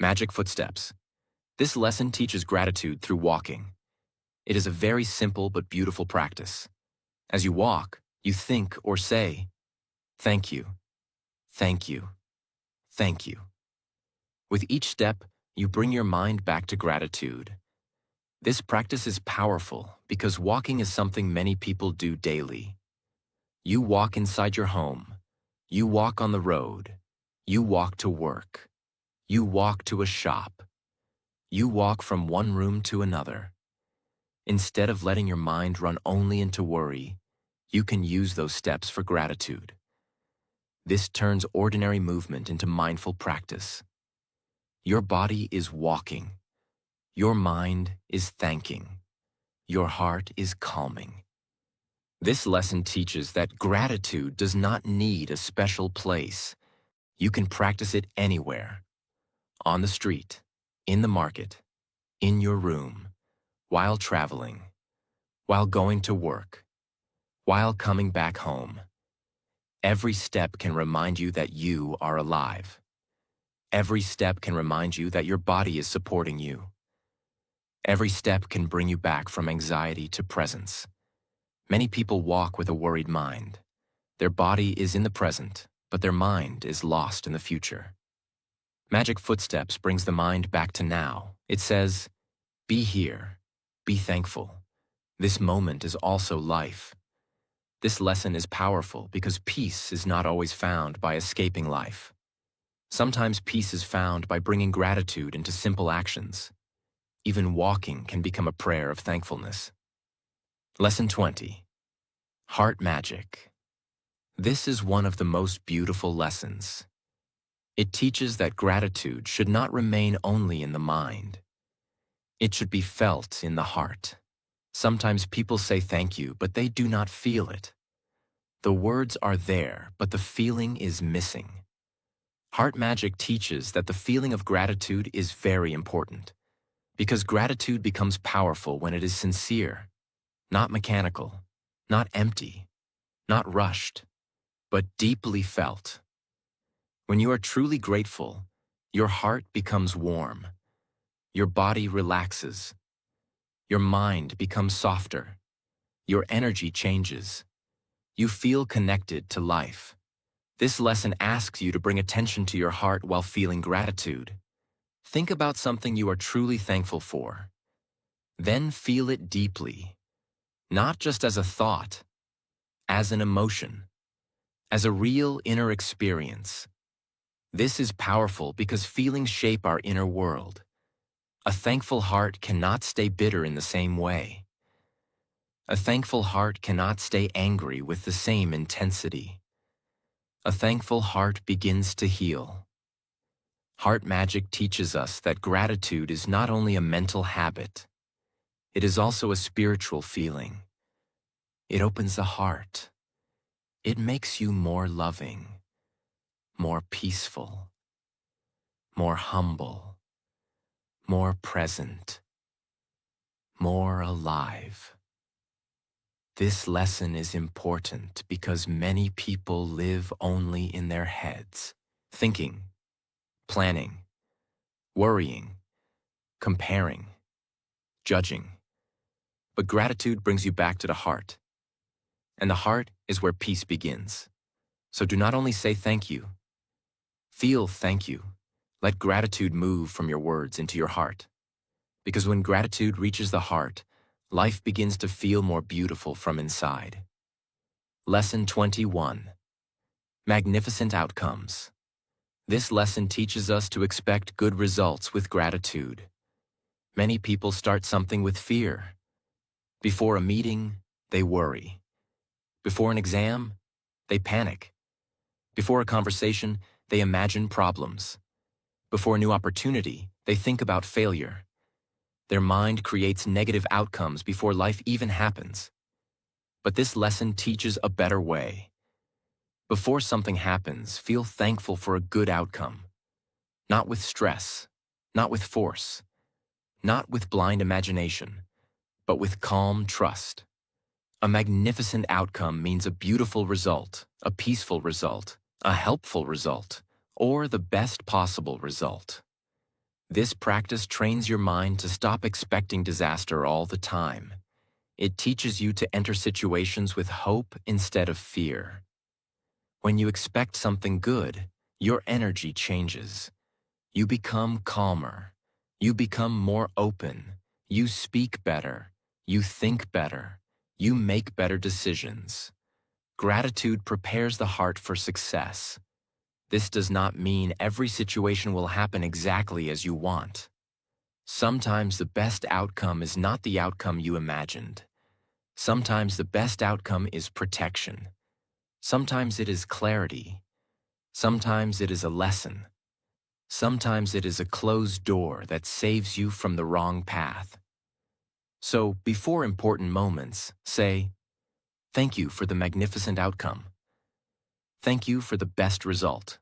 Magic footsteps. This lesson teaches gratitude through walking. It is a very simple but beautiful practice. As you walk, you think or say, thank you, thank you, thank you. With each step, you bring your mind back to gratitude. This practice is powerful because walking is something many people do daily. You walk inside your home. You walk on the road. You walk to work. You walk to a shop. You walk from one room to another. Instead of letting your mind run only into worry, you can use those steps for gratitude. This turns ordinary movement into mindful practice. Your body is walking. Your mind is thanking. Your heart is calming. This lesson teaches that gratitude does not need a special place. You can practice it anywhere. On the street, in the market, in your room, while traveling, while going to work, while coming back home. Every step can remind you that you are alive. Every step can remind you that your body is supporting you. Every step can bring you back from anxiety to presence. Many people walk with a worried mind. Their body is in the present, but their mind is lost in the future. Magic Footsteps brings the mind back to now. It says, be here, be thankful. This moment is also life. This lesson is powerful because peace is not always found by escaping life. Sometimes peace is found by bringing gratitude into simple actions. Even walking can become a prayer of thankfulness. Lesson 20. Heart magic. This is one of the most beautiful lessons. It teaches that gratitude should not remain only in the mind. It should be felt in the heart. Sometimes people say thank you, but they do not feel it. The words are there, but the feeling is missing. Heart magic teaches that the feeling of gratitude is very important, because gratitude becomes powerful when it is sincere, not mechanical, not empty, not rushed, but deeply felt. When you are truly grateful, your heart becomes warm, your body relaxes, your mind becomes softer, your energy changes. You feel connected to life. This lesson asks you to bring attention to your heart while feeling gratitude. Think about something you are truly thankful for. Then feel it deeply, not just as a thought, as an emotion, as a real inner experience. This is powerful because feelings shape our inner world. A thankful heart cannot stay bitter in the same way. A thankful heart cannot stay angry with the same intensity. A thankful heart begins to heal. Heart magic teaches us that gratitude is not only a mental habit, it is also a spiritual feeling. It opens the heart. It makes you more loving, more peaceful, more humble, more present, more alive. This lesson is important because many people live only in their heads, thinking, planning, worrying, comparing, judging. But gratitude brings you back to the heart. And the heart is where peace begins. So do not only say thank you. Feel thank you. Let gratitude move from your words into your heart. Because when gratitude reaches the heart, life begins to feel more beautiful from inside. Lesson 21. Magnificent outcomes. This lesson teaches us to expect good results with gratitude. Many people start something with fear. Before a meeting, they worry. Before an exam, they panic. Before a conversation, they imagine problems. Before a new opportunity, they think about failure. Their mind creates negative outcomes before life even happens. But this lesson teaches a better way. Before something happens, feel thankful for a good outcome. Not with stress, not with force, not with blind imagination, but with calm trust. A magnificent outcome means a beautiful result, a peaceful result, a helpful result, or the best possible result. This practice trains your mind to stop expecting disaster all the time. It teaches you to enter situations with hope instead of fear. When you expect something good, your energy changes. You become calmer. You become more open. You speak better. You think better. You make better decisions. Gratitude prepares the heart for success. This does not mean every situation will happen exactly as you want. Sometimes the best outcome is not the outcome you imagined. Sometimes the best outcome is protection. Sometimes it is clarity. Sometimes it is a lesson. Sometimes it is a closed door that saves you from the wrong path. So, before important moments, say, "Thank you for the magnificent outcome. Thank you for the best result.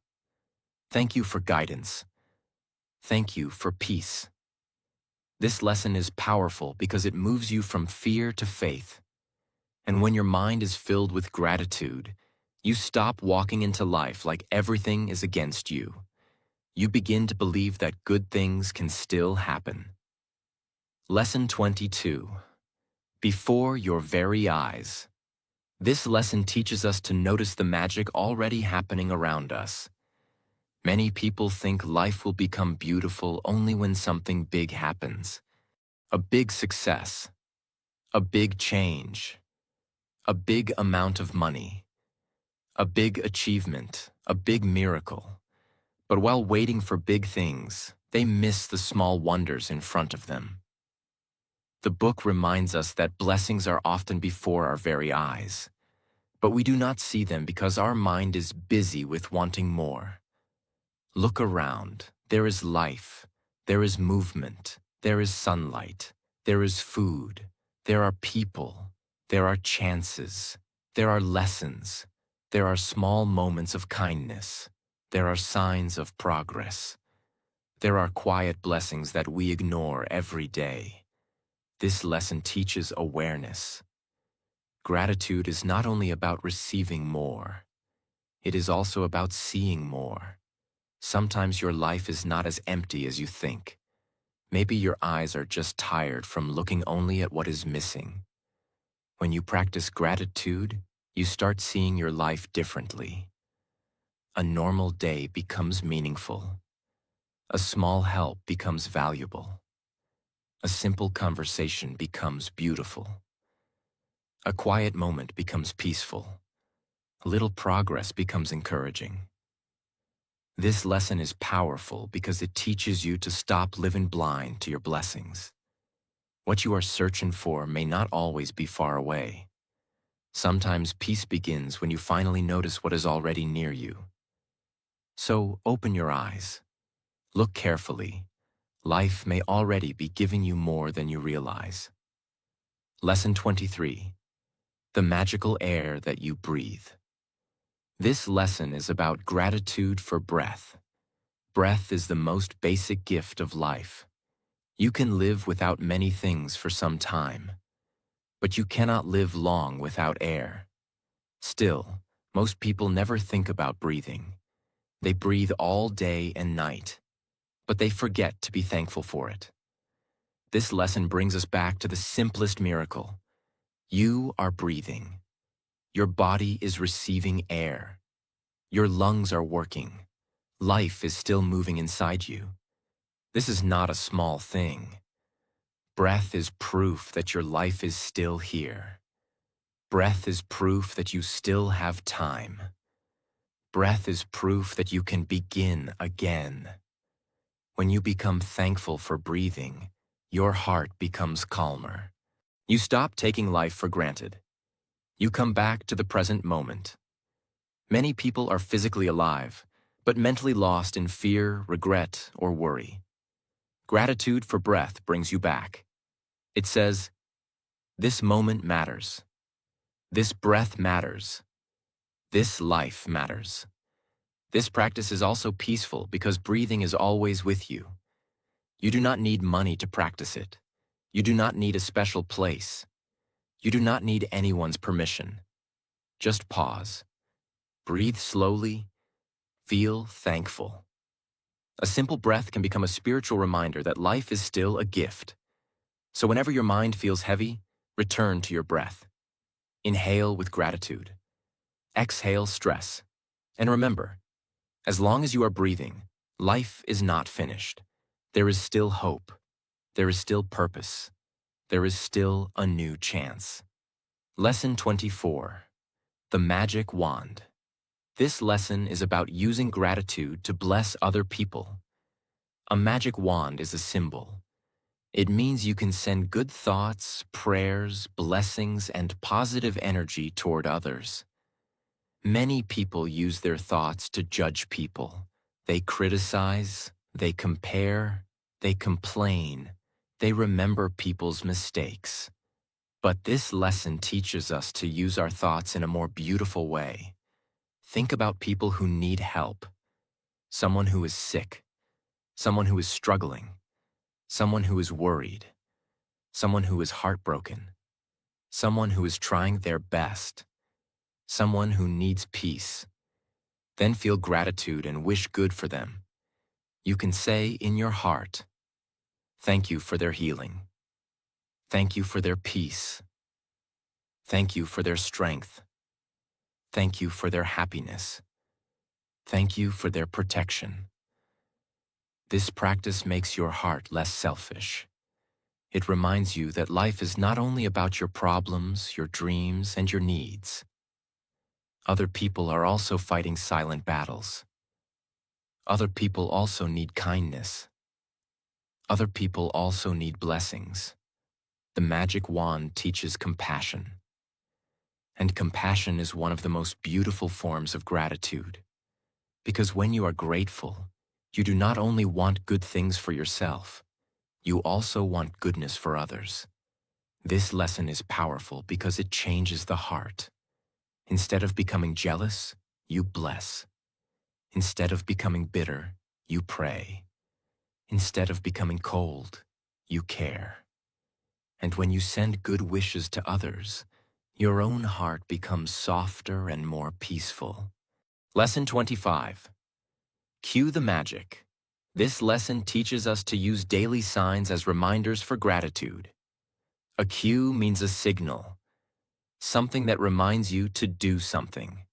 Thank you for guidance. Thank you for peace." This lesson is powerful because it moves you from fear to faith. And when your mind is filled with gratitude, you stop walking into life like everything is against you. You begin to believe that good things can still happen. Lesson 22. Before your very eyes. This lesson teaches us to notice the magic already happening around us. Many people think life will become beautiful only when something big happens. A big success, a big change, a big amount of money, a big achievement, a big miracle. But while waiting for big things, they miss the small wonders in front of them. The book reminds us that blessings are often before our very eyes. But we do not see them because our mind is busy with wanting more. Look around. There is life. There is movement. There is sunlight. There is food. There are people. There are chances. There are lessons. There are small moments of kindness. There are signs of progress. There are quiet blessings that we ignore every day. This lesson teaches awareness. Gratitude is not only about receiving more, it is also about seeing more. Sometimes your life is not as empty as you think. Maybe your eyes are just tired from looking only at what is missing. When you practice gratitude, you start seeing your life differently. A normal day becomes meaningful. A small help becomes valuable. A simple conversation becomes beautiful. A quiet moment becomes peaceful. A little progress becomes encouraging. This lesson is powerful because it teaches you to stop living blind to your blessings. What you are searching for may not always be far away. Sometimes peace begins when you finally notice what is already near you. So open your eyes. Look carefully. Life may already be giving you more than you realize. Lesson 23. The magical air that you breathe. This lesson is about gratitude for breath. Breath is the most basic gift of life. You can live without many things for some time, but you cannot live long without air. Still, most people never think about breathing. They breathe all day and night, but they forget to be thankful for it. This lesson brings us back to the simplest miracle. You are breathing. Your body is receiving air. Your lungs are working. Life is still moving inside you. This is not a small thing. Breath is proof that your life is still here. Breath is proof that you still have time. Breath is proof that you can begin again. When you become thankful for breathing, your heart becomes calmer. You stop taking life for granted. You come back to the present moment. Many people are physically alive, but mentally lost in fear, regret, or worry. Gratitude for breath brings you back. It says, this moment matters. This breath matters. This life matters. This practice is also peaceful because breathing is always with you. You do not need money to practice it. You do not need a special place. You do not need anyone's permission. Just pause. Breathe slowly. Feel thankful. A simple breath can become a spiritual reminder that life is still a gift. So whenever your mind feels heavy, return to your breath. Inhale with gratitude. Exhale stress. And remember, as long as you are breathing, life is not finished. There is still hope. There is still purpose. There is still a new chance. Lesson 24. The Magic Wand. This lesson is about using gratitude to bless other people. A magic wand is a symbol. It means you can send good thoughts, prayers, blessings, and positive energy toward others. Many people use their thoughts to judge people. They criticize, they compare, they complain, they remember people's mistakes. But this lesson teaches us to use our thoughts in a more beautiful way. Think about people who need help. Someone who is sick. Someone who is struggling. Someone who is worried. Someone who is heartbroken. Someone who is trying their best. Someone who needs peace. Then feel gratitude and wish good for them. You can say in your heart, thank you for their healing. Thank you for their peace. Thank you for their strength. Thank you for their happiness. Thank you for their protection. This practice makes your heart less selfish. It reminds you that life is not only about your problems, your dreams, and your needs. Other people are also fighting silent battles. Other people also need kindness. Other people also need blessings. The magic wand teaches compassion. And compassion is one of the most beautiful forms of gratitude. Because when you are grateful, you do not only want good things for yourself, you also want goodness for others. This lesson is powerful because it changes the heart. Instead of becoming jealous, you bless. Instead of becoming bitter, you pray. Instead of becoming cold, you care. And when you send good wishes to others, your own heart becomes softer and more peaceful. Lesson 25. Cue the magic. This lesson teaches us to use daily signs as reminders for gratitude. A cue means a signal, something that reminds you to do something.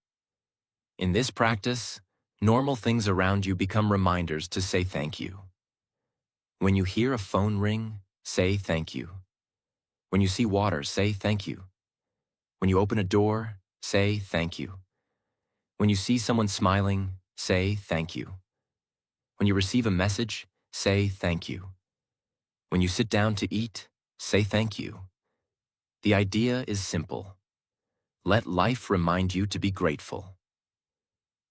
In this practice, normal things around you become reminders to say thank you. When you hear a phone ring, say thank you. When you see water, say thank you. When you open a door, say thank you. When you see someone smiling, say thank you. When you receive a message, say thank you. When you sit down to eat, say thank you. The idea is simple. Let life remind you to be grateful.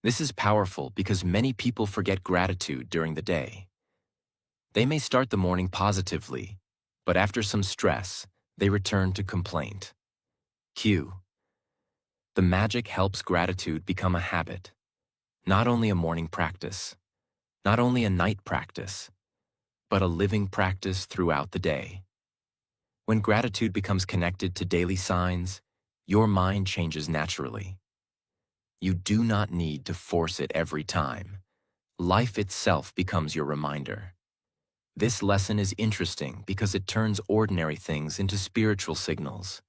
This is powerful because many people forget gratitude during the day. They may start the morning positively, but after some stress, they return to complaint. Cue. The magic helps gratitude become a habit, not only a morning practice, not only a night practice, but a living practice throughout the day. When gratitude becomes connected to daily signs, your mind changes naturally. You do not need to force it every time. Life itself becomes your reminder. This lesson is interesting because it turns ordinary things into spiritual signals.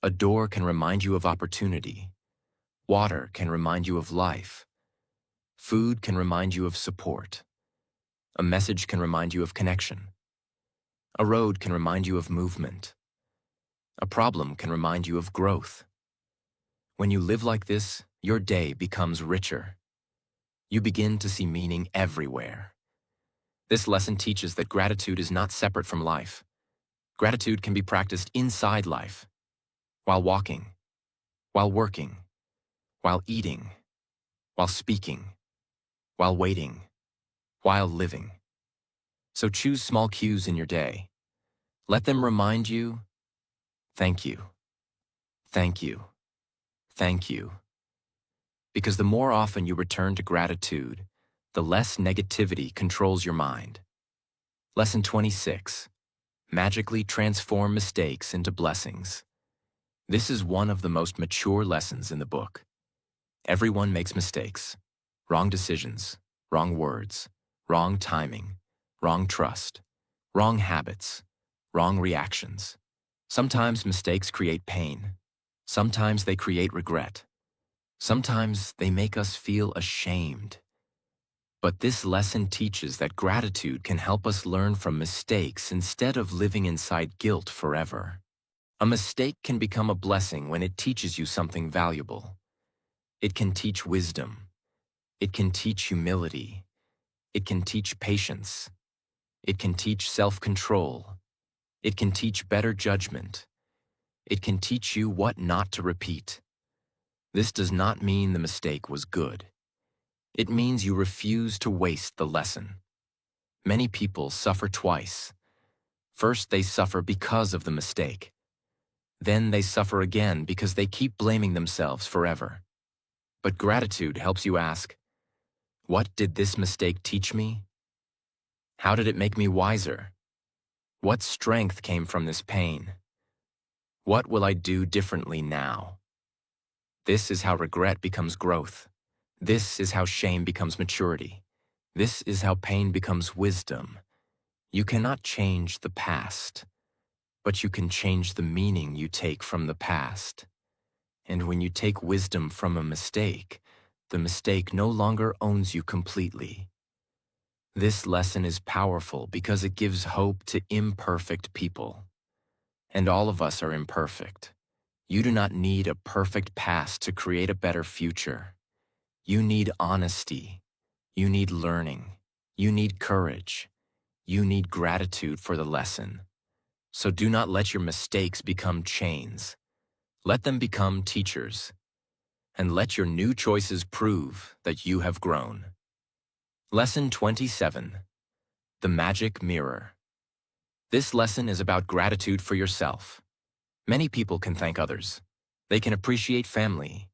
A door can remind you of opportunity. Water can remind you of life. Food can remind you of support. A message can remind you of connection. A road can remind you of movement. A problem can remind you of growth. When you live like this, your day becomes richer. You begin to see meaning everywhere. This lesson teaches that gratitude is not separate from life. Gratitude can be practiced inside life, while walking, while working, while eating, while speaking, while waiting, while living. So choose small cues in your day. Let them remind you, thank you, thank you, thank you. Because the more often you return to gratitude, the less negativity controls your mind. Lesson 26. Magically transform mistakes into blessings. This is one of the most mature lessons in the book. Everyone makes mistakes, wrong decisions, wrong words, wrong timing, wrong trust, wrong habits, wrong reactions. Sometimes mistakes create pain. Sometimes they create regret. Sometimes they make us feel ashamed. But this lesson teaches that gratitude can help us learn from mistakes instead of living inside guilt forever. A mistake can become a blessing when it teaches you something valuable. It can teach wisdom. It can teach humility. It can teach patience. It can teach self-control. It can teach better judgment. It can teach you what not to repeat. This does not mean the mistake was good. It means you refuse to waste the lesson. Many people suffer twice. First, they suffer because of the mistake. Then they suffer again because they keep blaming themselves forever. But gratitude helps you ask, what did this mistake teach me? How did it make me wiser? What strength came from this pain? What will I do differently now? This is how regret becomes growth. This is how shame becomes maturity. This is how pain becomes wisdom. You cannot change the past, but you can change the meaning you take from the past. And when you take wisdom from a mistake, the mistake no longer owns you completely. This lesson is powerful because it gives hope to imperfect people. And all of us are imperfect. You do not need a perfect past to create a better future. You need honesty. You need learning. You need courage. You need gratitude for the lesson. So do not let your mistakes become chains. Let them become teachers, and let your new choices prove that you have grown. Lesson 27. The Magic Mirror. This lesson is about gratitude for yourself. Many people can thank others. They can appreciate family.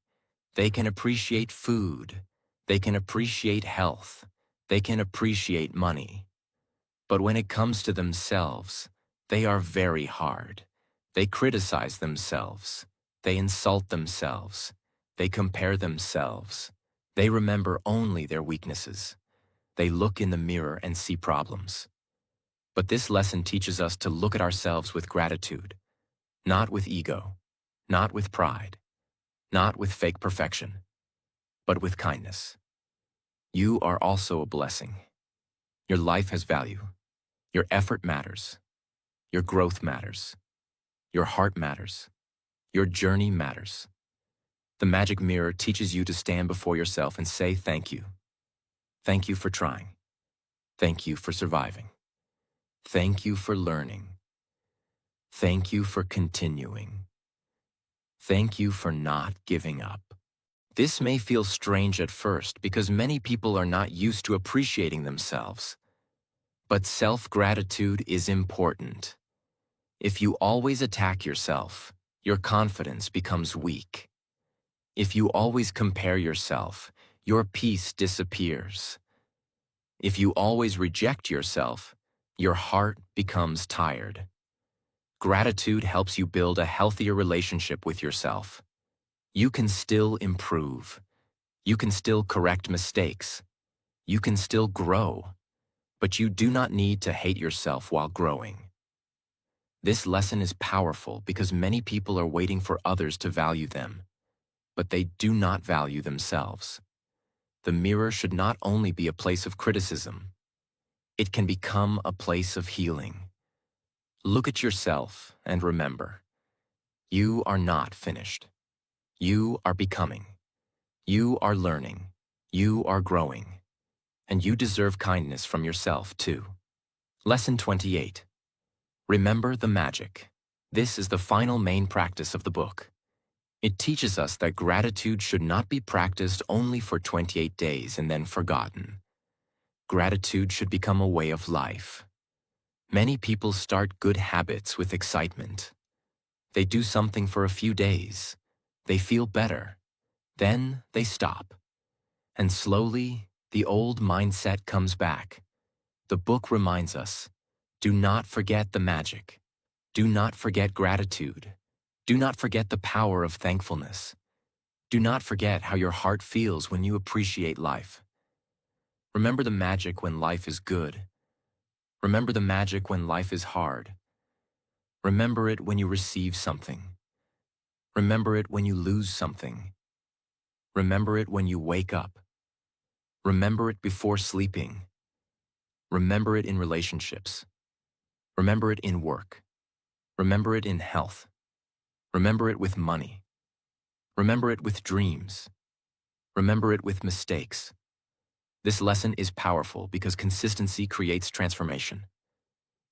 They can appreciate food. They can appreciate health. They can appreciate money. But when it comes to themselves, they are very hard. They criticize themselves. They insult themselves. They compare themselves. They remember only their weaknesses. They look in the mirror and see problems. But this lesson teaches us to look at ourselves with gratitude, not with ego, not with pride, not with fake perfection, but with kindness. You are also a blessing. Your life has value. Your effort matters. Your growth matters. Your heart matters. Your journey matters. The magic mirror teaches you to stand before yourself and say thank you. Thank you for trying. Thank you for surviving. Thank you for learning. Thank you for continuing. Thank you for not giving up. This may feel strange at first because many people are not used to appreciating themselves. But self-gratitude is important. If you always attack yourself, your confidence becomes weak. If you always compare yourself, your peace disappears. If you always reject yourself, your heart becomes tired. Gratitude helps you build a healthier relationship with yourself. You can still improve. You can still correct mistakes. You can still grow. But you do not need to hate yourself while growing. This lesson is powerful because many people are waiting for others to value them, but they do not value themselves. The mirror should not only be a place of criticism. It can become a place of healing. Look at yourself and remember, you are not finished. You are becoming. You are learning. You are growing. And you deserve kindness from yourself too. Lesson 28. Remember the magic. This is the final main practice of the book. It teaches us that gratitude should not be practiced only for 28 days and then forgotten. Gratitude should become a way of life. Many people start good habits with excitement. They do something for a few days. They feel better. Then they stop. And slowly, the old mindset comes back. The book reminds us, do not forget the magic. Do not forget gratitude. Do not forget the power of thankfulness. Do not forget how your heart feels when you appreciate life. Remember the magic when life is good. Remember the magic when life is hard. Remember it when you receive something. Remember it when you lose something. Remember it when you wake up. Remember it before sleeping. Remember it in relationships. Remember it in work. Remember it in health. Remember it with money. Remember it with dreams. Remember it with mistakes. This lesson is powerful because consistency creates transformation.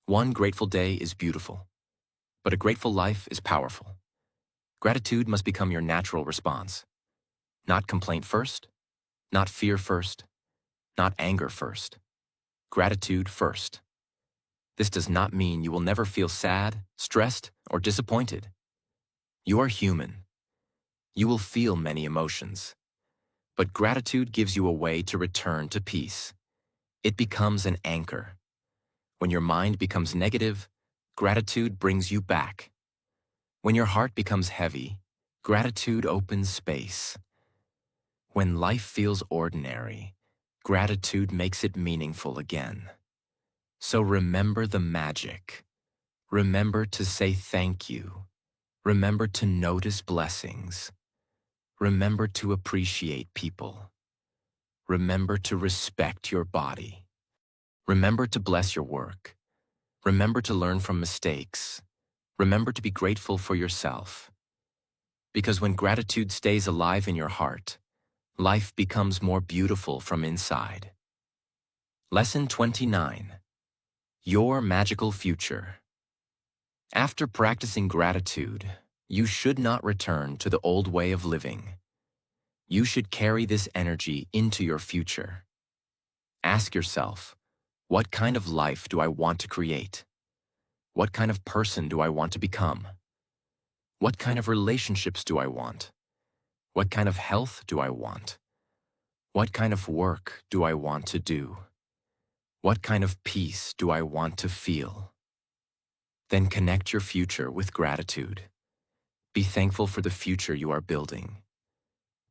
One grateful day is beautiful, but a grateful life is powerful. Gratitude must become your natural response. Not complaint first, not fear first, not anger first. Gratitude first. This does not mean you will never feel sad, stressed, or disappointed. You are human. You will feel many emotions. But gratitude gives you a way to return to peace. It becomes an anchor. When your mind becomes negative, gratitude brings you back. When your heart becomes heavy, gratitude opens space. When life feels ordinary, gratitude makes it meaningful again. So remember the magic. Remember to say thank you. Remember to notice blessings. Remember to appreciate people. Remember to respect your body. Remember to bless your work. Remember to learn from mistakes. Remember to be grateful for yourself. Because when gratitude stays alive in your heart, life becomes more beautiful from inside. Lesson 29. Your magical future. After practicing gratitude, You should not return to the old way of living. You should carry this energy into your future. Ask yourself, what kind of life do I want to create? What kind of person do I want to become? What kind of relationships do I want? What kind of health do I want? What kind of work do I want to do? What kind of peace do I want to feel? Then connect your future with gratitude. Be thankful for the future you are building.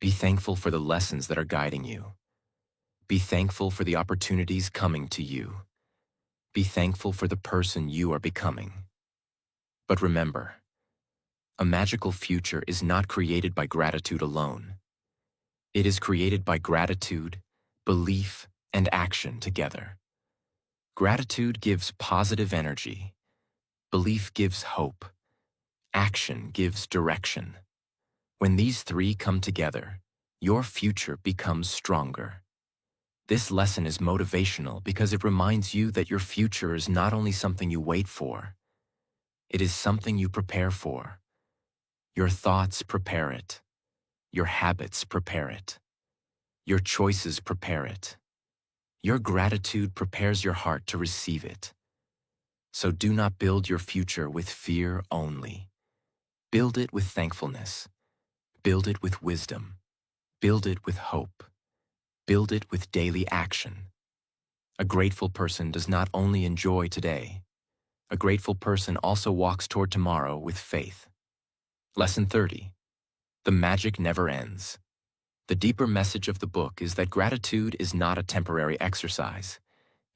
Be thankful for the lessons that are guiding you. Be thankful for the opportunities coming to you. Be thankful for the person you are becoming. But remember, a magical future is not created by gratitude alone. It is created by gratitude, belief, and action together. Gratitude gives positive energy. Belief gives hope. Action gives direction. When these three come together, your future becomes stronger. This lesson is motivational because it reminds you that your future is not only something you wait for, it is something you prepare for. Your thoughts prepare it. Your habits prepare it. Your choices prepare it. Your gratitude prepares your heart to receive it. So do not build your future with fear only. Build it with thankfulness. Build it with wisdom. Build it with hope. Build it with daily action. A grateful person does not only enjoy today. A grateful person also walks toward tomorrow with faith. Lesson 30. The magic never ends. The deeper message of the book is that gratitude is not a temporary exercise.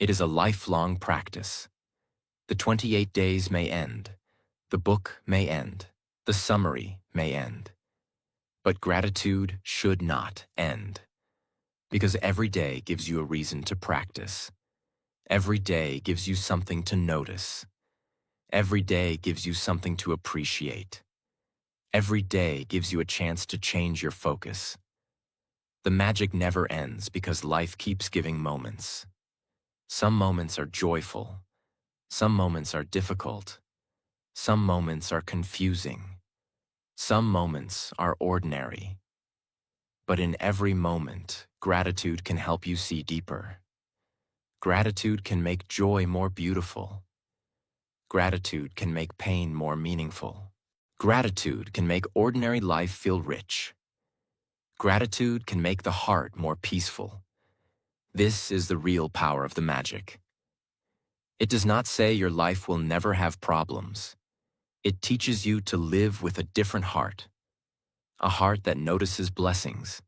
It is a lifelong practice. The 28 days may end. The book may end. The summary may end. But gratitude should not end. Because every day gives you a reason to practice. Every day gives you something to notice. Every day gives you something to appreciate. Every day gives you a chance to change your focus. The magic never ends because life keeps giving moments. Some moments are joyful. Some moments are difficult. Some moments are confusing. Some moments are ordinary. But in every moment, gratitude can help you see deeper. Gratitude can make joy more beautiful. Gratitude can make pain more meaningful. Gratitude can make ordinary life feel rich. Gratitude can make the heart more peaceful. This is the real power of the magic. It does not say your life will never have problems. It teaches you to live with a different heart. A heart that notices blessings.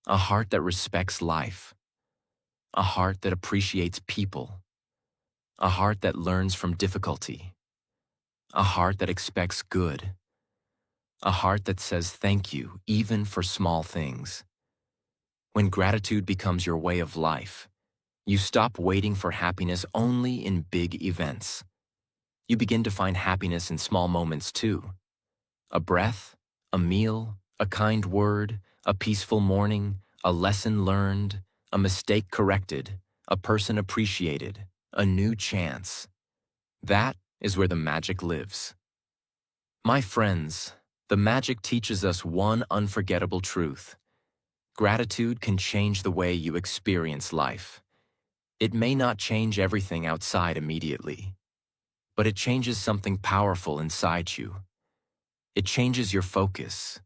A heart that respects life. A heart that appreciates people. A heart that learns from difficulty. A heart that expects good. A heart that says thank you even for small things. When gratitude becomes your way of life, you stop waiting for happiness only in big events. You begin to find happiness in small moments too. A breath, a meal, a kind word, a peaceful morning, a lesson learned, a mistake corrected, a person appreciated, a new chance. That is where the magic lives. My friends, the magic teaches us one unforgettable truth. Gratitude can change the way you experience life. It may not change everything outside immediately, but it changes something powerful inside you. It changes your focus.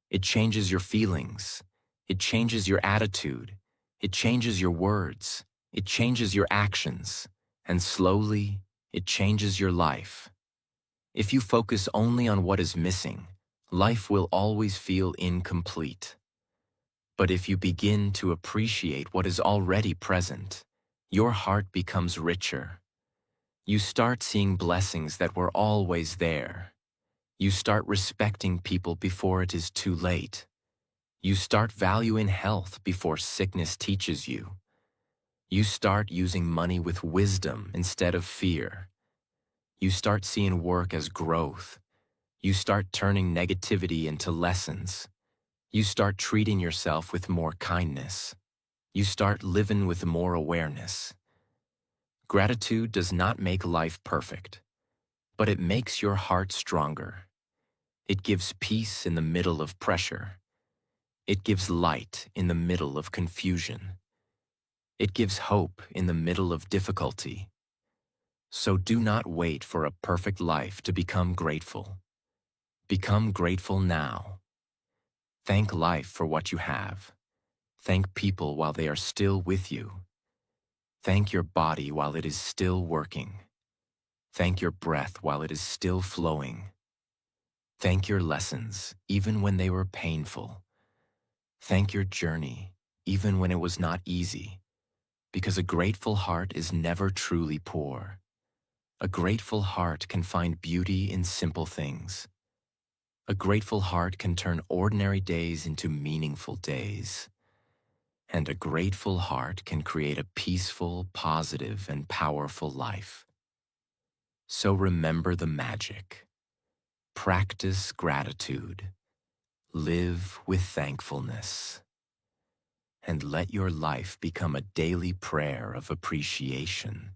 It changes your feelings. It changes your attitude. It changes your words. It changes your actions. And slowly, it changes your life. If you focus only on what is missing, life will always feel incomplete. But if you begin to appreciate what is already present, your heart becomes richer. You start seeing blessings that were always there. You start respecting people before it is too late. You start valuing health before sickness teaches you. You start using money with wisdom instead of fear. You start seeing work as growth. You start turning negativity into lessons. You start treating yourself with more kindness. You start living with more awareness. Gratitude does not make life perfect, but it makes your heart stronger. It gives peace in the middle of pressure. It gives light in the middle of confusion. It gives hope in the middle of difficulty. So do not wait for a perfect life to become grateful. Become grateful now. Thank life for what you have. Thank people while they are still with you. Thank your body while it is still working. Thank your breath while it is still flowing. Thank your lessons, even when they were painful. Thank your journey, even when it was not easy, because a grateful heart is never truly poor. A grateful heart can find beauty in simple things. A grateful heart can turn ordinary days into meaningful days. And a grateful heart can create a peaceful, positive, and powerful life. So remember the magic. Practice gratitude. Live with thankfulness. And let your life become a daily prayer of appreciation.